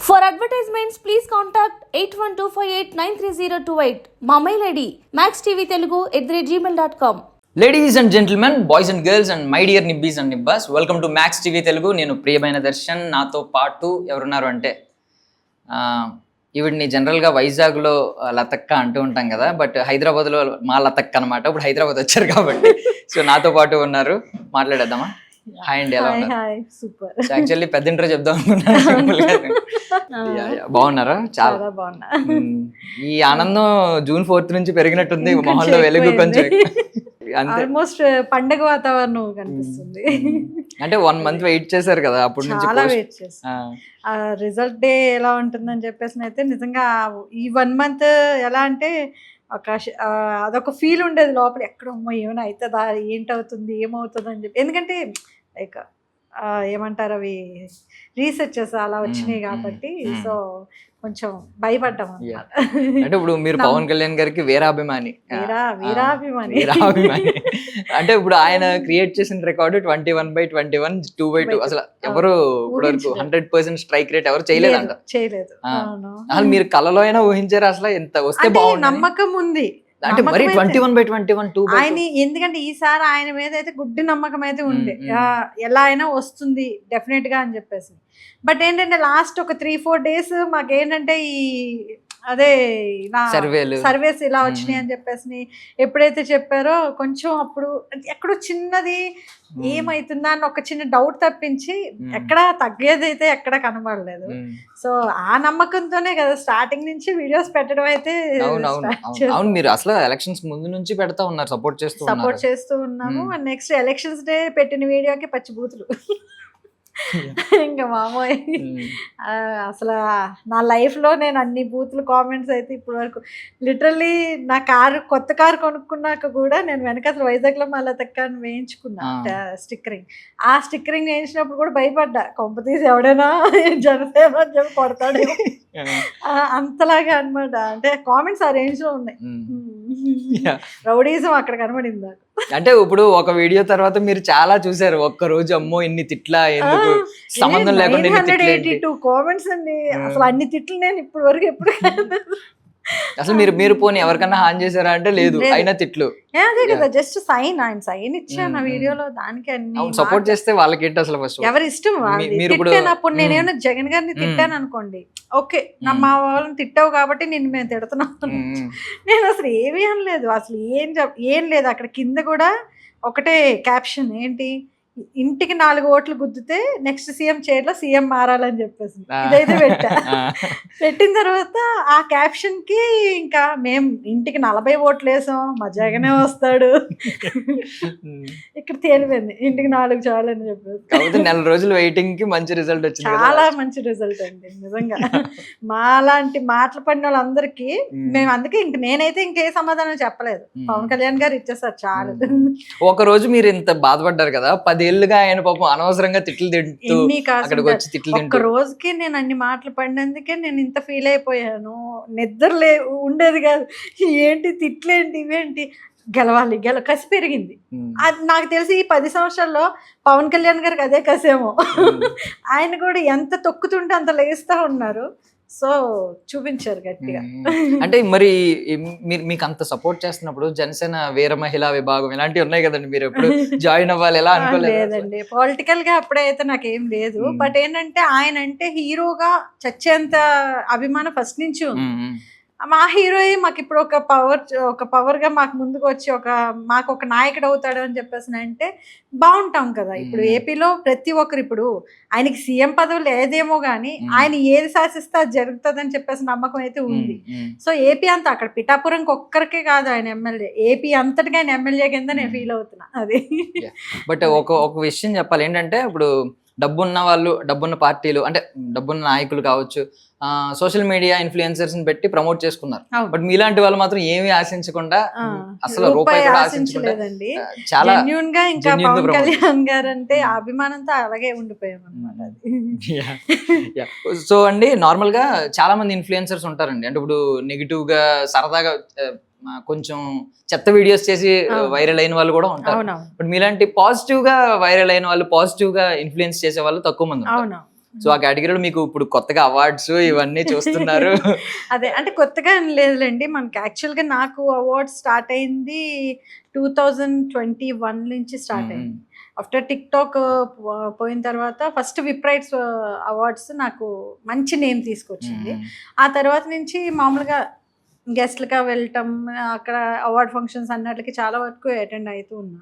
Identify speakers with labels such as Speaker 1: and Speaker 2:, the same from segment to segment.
Speaker 1: For advertisements, please contact 8125893028. మా mail ID maxtvtelugu@gmail.com.
Speaker 2: Ladies and gentlemen, boys and girls and my dear నిబ్బీస్ and నిబ్బాస్, welcome to Max TV Telugu. నేను ప్రియమైన దర్శన్. నాతో పాటు ఎవరున్నారు అంటే ఈవిడ్ని జనరల్గా వైజాగ్లో లతక్క అంటూ ఉంటాం కదా, బట్ హైదరాబాద్లో మా లతక్క అనమాట. ఇప్పుడు హైదరాబాద్ వచ్చారు కాబట్టి సో నాతో పాటు ఉన్నారు. మాట్లాడేద్దామా? హాయ్ అండి, ఎలా ఉన్నారు?
Speaker 3: సూపర్.
Speaker 2: యాక్చువల్లీ పెద్ద ఇంట్రో చెప్దాం అనుకున్నాను. బాగున్నారా? చాలా
Speaker 3: బాగున్నా.
Speaker 2: ఈ ఆనందం జూన్ 4th నుంచి పెరిగినట్టుంది మొహంలో, వెలుగు కొంచెం
Speaker 3: ఆల్మోస్ట్ పండగ వాతావరణం కనిపిస్తుంది.
Speaker 2: అంటే 1 month వెయిట్ చేశారు కదా, అప్పటి నుంచి
Speaker 3: చాలా వెయిట్ చేస్తాను. రిజల్ట్ డే ఎలా ఉంటుందని చెప్పేసి అయితే నిజంగా ఈ 1 month ఎలా అంటే అదొక ఫీల్ ఉండేది లోపల, ఎక్కడమ్మో ఏమైనా అవుతుందా, ఏంటవుతుంది, ఏమవుతుంది అని చెప్పి. ఎందుకంటే లైక్ ఏమంటారు, అవి రీసెర్చెస్ అలా వచ్చినాయి కాబట్టి సో కొంచెం భయపడ్డాం అన్నమాట.
Speaker 2: అంటే ఇప్పుడు మీరు పవన్ కళ్యాణ్ గారికి వీరాభిమాని. అంటే ఇప్పుడు ఆయన క్రియేట్ చేసిన రికార్డు 21/21 2/2. అసలు ఎవరు ఇప్పటివరకు 100% స్ట్రైక్ రేట్ ఎవరు చేయలేదు. అసలు మీరు కలలో అయినా ఊహించారు అసలు ఎంత వస్తే బాగుంది?
Speaker 3: నమ్మకం ఉంది
Speaker 2: అంటే మరి 21/21 2/2.
Speaker 3: ఆయన ఎందుకంటే ఈసారి ఆయన మీద అయితే గుడ్డి నమ్మకం అయితే ఉంది, ఎలా అయినా వస్తుంది డెఫినెట్ గా అని చెప్పేసి. బట్ ఏంటంటే లాస్ట్ ఒక 3-4 days మాకేంటంటే ఈ అదే సర్వేస్ ఇలా వచ్చినాయి అని చెప్పేసి ఎప్పుడైతే చెప్పారో కొంచెం అప్పుడు ఎక్కడో చిన్నది ఏమైతుందా అని ఒక చిన్న డౌట్ తప్పించి ఎక్కడ తగ్గేది అయితే ఎక్కడ కనబడలేదు. సో ఆ నమ్మకంతోనే కదా స్టార్టింగ్ నుంచి వీడియోస్ పెట్టడం అయితే.
Speaker 2: అవును, మీరు అసలు ఎలక్షన్స్ ముందు నుంచి పెడతా ఉన్నారు, సపోర్ట్ చేస్తూ
Speaker 3: ఉన్నాము. నెక్స్ట్ ఎలక్షన్స్ డే పెట్టిన వీడియోకి పచ్చి బూతులు ఇంకా మామూలు. అసలు నా లైఫ్లో నేను అన్ని బూతులు కామెంట్స్ అయితే ఇప్పటి వరకు లిటరల్లీ నా కొత్త కారు కొనుక్కున్నాక కూడా నేను వెనక అసలు వైజాగ్లో మళ్ళీ తక్కని వేయించుకున్నా స్టిక్కరింగ్. ఆ స్టిక్కరింగ్ వేయించినప్పుడు కూడా భయపడ్డా, కొంప తీసి ఎవడైనా జనసేన అని చెప్పి కొడతాడే అంతలాగా అనమాట. అంటే కామెంట్స్ ఆ రేంజ్ లో ఉన్నాయి. రౌడీజం అక్కడ కనబడింది నాకు.
Speaker 2: అంటే ఇప్పుడు ఒక వీడియో తర్వాత మీరు చాలా చూసారు, ఒక్క రోజు అమ్మో ఇన్ని తిట్ల, ఎందుకు సంబంధం లేకుండా
Speaker 3: 982 కామెంట్స్ అండి. అసలు అన్ని తిట్లు నేను ఇప్పటి వరకు ఎప్పుడు
Speaker 2: అసలు మీరు పోనీ ఎవరికన్నా హాన్ చేశారా అంటే లేదు, అయినా తిట్లు.
Speaker 3: అదే కదా, జస్ట్ ఆయన సైన్ ఇచ్చాను ఆ వీడియోలో, దానికి అన్ని
Speaker 2: సపోర్ట్ చేస్తే వాళ్ళకి ఏంటి అసలు ఫస్ట్
Speaker 3: ఎవరి ఇష్టం. తిట్టానప్పుడు నేనేమన్నా జగన్ గారిని తిట్టాను అనుకోండి, ఓకే మా వాళ్ళని తిట్టావు కాబట్టి నిన్ను మేము తిడుతున్నాం. నేను అసలు ఏమీ అనలేదు, అసలు ఏం లేదు. అక్కడ కింద కూడా ఒకటే క్యాప్షన్, ఏంటి, ఇంటికి 4 ఓట్లు గుద్దితే నెక్స్ట్ సీఎం చైర్ లో సీఎం మారాలని చెప్పేసి ఇదైతే పెట్టిన తర్వాత ఆ క్యాప్షన్ కి ఇంకా మేము ఇంటికి 40 ఓట్లు వేసాం, మా జగనే వస్తాడు. ఇక్కడ తేలిపోయింది ఇంటికి 4 చాలు అని చెప్పేసి.
Speaker 2: 4 రోజులు వెయిటింగ్ కి మంచి రిజల్ట్ వచ్చింది,
Speaker 3: చాలా మంచి రిజల్ట్ అండి నిజంగా. మా లాంటి మాటలు పడిన వాళ్ళందరికీ మేము అందుకే ఇంక నేనైతే ఇంకే సమాధానం చెప్పలేదు, పవన్ కళ్యాణ్ గారు ఇచ్చేసారు చాలు.
Speaker 2: ఒక రోజు మీరు ఇంత బాధపడ్డారు కదా, 10 ఏళ్ళుగా ఆయన పాపం అనవసరంగా తిట్లు తింటూ అక్కడికి వచ్చి తిట్లు
Speaker 3: ఒక్క రోజుకి నేను అన్ని మాటలు పడినందుకే నేను ఇంత ఫీల్ అయిపోయాను. నిద్రలే ఉండేది కాదు, ఏంటి తిట్లేంటి ఇవేంటి, గెలవాలి కసి పెరిగింది. అది నాకు తెలిసి ఈ 10 సంవత్సరాల్లో పవన్ కళ్యాణ్ గారికి అదే కసేమో. ఆయన కూడా ఎంత తొక్కుతుంటే అంత లేస్తా ఉన్నారు. సో చూపించారు గట్టిగా.
Speaker 2: అంటే మరి మీకు అంత సపోర్ట్ చేస్తున్నప్పుడు జనసేన వీర మహిళా విభాగం ఇలాంటివి ఉన్నాయి కదండి, మీరు ఎప్పుడు జాయిన్ అవ్వాలి ఎలా అనుకోలేదు?
Speaker 3: లేదండి, పొలిటికల్ గా అప్పుడైతే నాకేం లేదు. బట్ ఏంటంటే ఆయన అంటే హీరోగా చచ్చేంత అభిమానం ఫస్ట్ నుంచి ఉంది. మా హీరో మాకు ఇప్పుడు ఒక పవర్ గా మాకు ముందుకు వచ్చి మాకు ఒక నాయకుడు అవుతాడు అని చెప్పేసి అంటే బాగుంటాం కదా. ఇప్పుడు ఏపీలో ప్రతి ఒక్కరు, ఇప్పుడు ఆయనకి సీఎం పదవి లేదేమో గానీ ఆయన ఏది శాసిస్తే అది జరుగుతుంది అని చెప్పేసి నమ్మకం అయితే ఉంది. సో ఏపీ అంతా, అక్కడ పిఠాపురంకి ఒక్కరికే కాదు ఆయన ఎమ్మెల్యే, ఏపీ అంతటిగా ఆయన ఎమ్మెల్యే కింద నేను ఫీల్ అవుతున్నా. అది
Speaker 2: బట్ ఒక విషయం చెప్పాలి ఏంటంటే, ఇప్పుడు డబ్బున్న వాళ్ళు, డబ్బున్న పార్టీలు, అంటే డబ్బున్న నాయకులు కావచ్చు, సోషల్ మీడియా ఇన్ఫ్లుయెన్సర్స్ ని పెట్టి ప్రమోట్ చేసుకున్నారు. బట్ మీలాంటి వాళ్ళు మాత్రం ఏమీ ఆశించకుండా, అసలు రూపాయి కూడా ఆశించకుండా చాలా
Speaker 3: జెన్యూన్ గా, ఇంకా పవన్ కళ్యాణ్ గారు అంటే అభిమానంతో అలాగే ఉండిపోయాం అన్నమాట.
Speaker 2: సో అండి, నార్మల్ గా చాలా మంది ఇన్ఫ్లుయెన్సర్స్ ఉంటారండి, అంటే ఇప్పుడు నెగిటివ్ గా సరదాగా కొంచెం చెత్త వీడియోస్ చేసి వైరల్ అయిన వాళ్ళు కూడా ఉంటారు. బట్ మీలాంటి పాజిటివ్ గా వైరల్ అయిన వాళ్ళు, పాజిటివ్ గా ఇన్ఫ్లుయెన్స్ చేసే వాళ్ళు తక్కువ మంది ఉంటారు. సో ఆ కేటగిరీలో మీకు ఇప్పుడు కొత్తగా అవార్డ్స్ ఇవన్నీ చూస్తున్నారు.
Speaker 3: అదే అంటే కొత్తగా ఏం లేదులేండి, మనకి యాక్చువల్గా నాకు అవార్డ్స్ స్టార్ట్ అయింది 2021 నుంచి స్టార్ట్ అయింది. ఆఫ్టర్ టిక్ టాక్ పోయిన తర్వాత ఫస్ట్ విప్రైట్స్ అవార్డ్స్ నాకు మంచి నేమ్ తీసుకొచ్చింది. ఆ తర్వాత నుంచి మామూలుగా గెస్ట్లుగా వెళ్ళటం, అక్కడ అవార్డ్ ఫంక్షన్స్ అన్నట్లకి చాలా వరకు అటెండ్ అవుతూ ఉన్నా.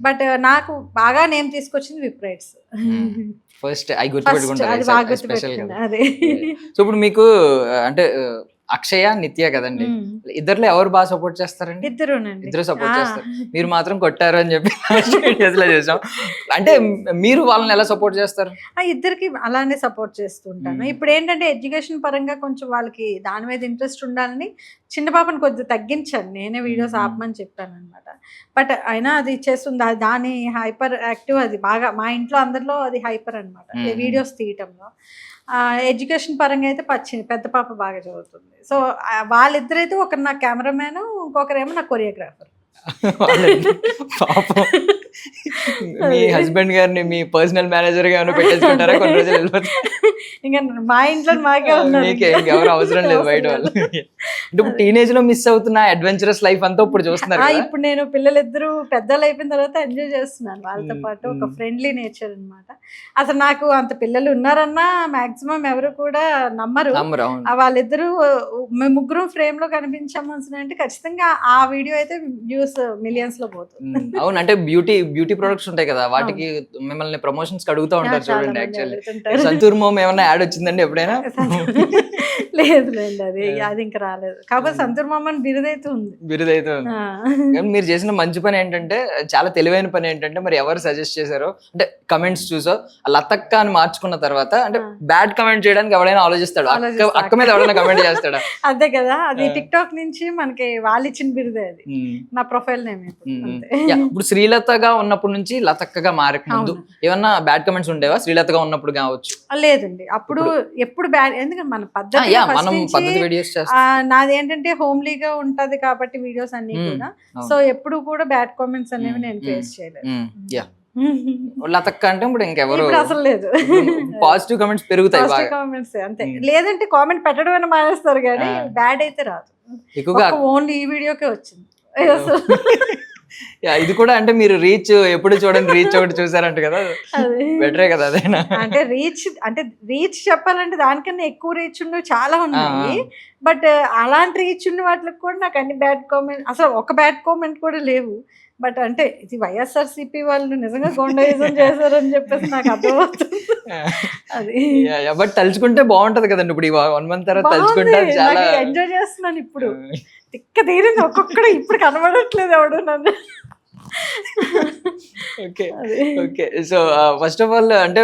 Speaker 3: బట్ నాకు బాగా నేమ్ తీసుకొచ్చింది విప్రైట్స్.
Speaker 2: ఫస్ట్ అది
Speaker 3: అది బాగా
Speaker 2: గుర్తుపెట్టుకుంటారు స్పెషల్
Speaker 3: గుర్తుపెట్టుకున్నా.
Speaker 2: కదా.
Speaker 3: అదే
Speaker 2: సో ఇప్పుడు మీకు అంటే అక్షయ, నిత్య కదండి, ఇద్దరులో ఎవరు బాగా సపోర్ట్ చేస్తారండి?
Speaker 3: ఇద్దరునండి.
Speaker 2: ఇద్దరు సపోర్ట్ చేస్తారు. మీరు మాత్రం కొట్టారు అని చెప్పి videos లో చూసాం. అంటే మీరు వాళ్ళని ఎలా సపోర్ట్ చేస్తారు?
Speaker 3: ఇద్దరికి అలానే సపోర్ట్ చేస్తుంటాను. ఇప్పుడు ఏంటంటే ఎడ్యుకేషన్ పరంగా కొంచెం వాళ్ళకి దాని మీద ఇంట్రెస్ట్ ఉండాలని చిన్న పాపని కొద్దిగా తగ్గించాను, నేనే వీడియోస్ ఆపమని చెప్పాను అనమాట. బట్ అయినా అది చేస్తుంది, దాని హైపర్ యాక్టివ్, అది బాగా మా ఇంట్లో అందరిలో అది హైపర్ అనమాట వీడియోస్ తీయటంలో. ఎడ్యుకేషన్ పరంగా అయితే పెద్ద పాప బాగా చదువుతుంది. సో వాళ్ళిద్దరైతే ఒకరు నా కెమెరామ్యాన్, ఇంకొకరేమో నా కొరియోగ్రాఫర్.
Speaker 2: పాపం మీ హస్బెండ్ గారిని మీ పర్సనల్ మేనేజర్ గా ఏమైనా పెట్టేసుకుంటారా కొన్ని రోజులు వెళ్ళిపోతే?
Speaker 3: ఇంకా మా ఇంట్లో మాకే ఉన్నారు,
Speaker 2: మీకే ఇంకెవరు అవసరం లేదు బయట వాళ్ళు. అంటే ఇప్పుడు టీనేజ్ లో మిస్ అవుతున్న అడ్వెంచరస్ లైఫ్ అంతా ఇప్పుడు చూస్తున్నారు కదా.
Speaker 3: ఇప్పుడు నేను పిల్లలిద్దరూ పెద్దలు అయిపోయిన తర్వాత ఎంజాయ్ చేస్తున్నాను వాళ్ళతో పాటు. ఒక ఫ్రెండ్లీ నేచర్ అన్నమాట. అసలు నాకు అంత పిల్లలు ఉన్నారన్నా మాక్సిమం ఎవరు కూడా నమ్మరు. వాళ్ళిద్దరూ మేము ముగ్గురు ఫ్రేమ్ లో కనిపించామని అంటే ఖచ్చితంగా ఆ వీడియో అయితే వ్యూస్ మిలియన్స్ లో పోతుంది.
Speaker 2: అవును, అంటే బ్యూటీ ప్రొడక్ట్స్ ఉంటాయి కదా, వాటికి మిమ్మల్ని ప్రమోషన్స్ అడుగుతూ ఉంటారు చూడండి. యాక్చువల్లీ సంతూర్ మోమ్ ఏమన్నా యాడ్ వచ్చిందండి ఎప్పుడైనా?
Speaker 3: లేదులేండి, అది ఇంకా రాలేదు. కాకపోతే సంతూర్ మోమ్ అని బిరుదైతే ఉంది.
Speaker 2: మీరు చేసిన మంచి పని ఏంటంటే, చాలా తెలివైన పని ఏంటంటే, మరి ఎవరు సజెస్ట్ చేశారో అంటే కమెంట్స్ చూసో లతక్క అని మార్చుకున్న తర్వాత, అంటే బ్యాడ్ కమెంట్ చేయడానికి ఎవడైనా ఆలోచిస్తాడు, అక్క మీద ఎవరైనా కమెంట్ చేస్తాడా?
Speaker 3: అదే కదా, అది టిక్ టాక్ నుంచి మనకి వాళ్ళు ఇచ్చిన బిరుదే, అది నా ప్రొఫైల్ నేమ్.
Speaker 2: ఇప్పుడు శ్రీలతగా ఉన్నప్పటి నుంచి లతక్కగా మారక ముందు ఏమన్నా బ్యాడ్ కమెంట్స్ ఉండేవా? శ్రీలతగా ఉన్నప్పుడు కావచ్చు.
Speaker 3: లేదండి, అప్పుడు ఎప్పుడు బ్యాడ్, ఎందుకంటే మన పద్ధతి
Speaker 2: వీడియోస్
Speaker 3: నాది ఏంటంటే హోమ్లీగా ఉంటది కాబట్టి వీడియోస్ అన్ని కూడా. సో ఎప్పుడు కూడా బ్యాడ్ కామెంట్స్ అనేవి నేను ఫేస్ చేయలేదు.
Speaker 2: లతక్క అంటే ఇప్పుడు ఇంకెవరు
Speaker 3: అసలు లేదు,
Speaker 2: పాజిటివ్ కమెంట్స్ పెరుగుతాయి
Speaker 3: కామెంట్స్ అంతే. లేదంటే కామెంట్ పెట్టడం అయినా మానేస్తారు కానీ బ్యాడ్ అయితే రాదు. ఎక్కువగా ఓన్లీ ఈ వీడియోకే వచ్చింది.
Speaker 2: ఇది కూడా అంటే మీరు రీచ్ ఎప్పుడు చూడండి, రీచ్ ఒకటి చూసారంట కదా, బెటరే కదా అదేనా?
Speaker 3: అంటే రీచ్ చెప్పాలంటే దానికన్నా ఎక్కువ రీచ్ ఉన్నవి చాలా ఉన్నాయి. బట్ అలాంటి రీచ్ ఉన్న వాటికి కూడా నాకు అన్ని బ్యాడ్ కామెంట్, అసలు ఒక బ్యాడ్ కామెంట్ కూడా లేవు. బట్ అంటే ఇది వైఎస్ఆర్సీపీ వాళ్ళు నిజంగా గోండాయిజం చేశారని చెప్పేసి నాకు అర్థమవుతుంది. అది
Speaker 2: బట్ తలుచుకుంటే బాగుంటది కదండి. ఇప్పుడు 1 month తర్వాత తలుచుకుంటే చాలా
Speaker 3: ఎంజాయ్ చేస్తున్నాను. ఇప్పుడు తిక్క తీరింది, ఒక్కొక్కడు ఇప్పుడు కనబడట్లేదు ఎవడు నన్ను.
Speaker 2: Okay so first of all అంటే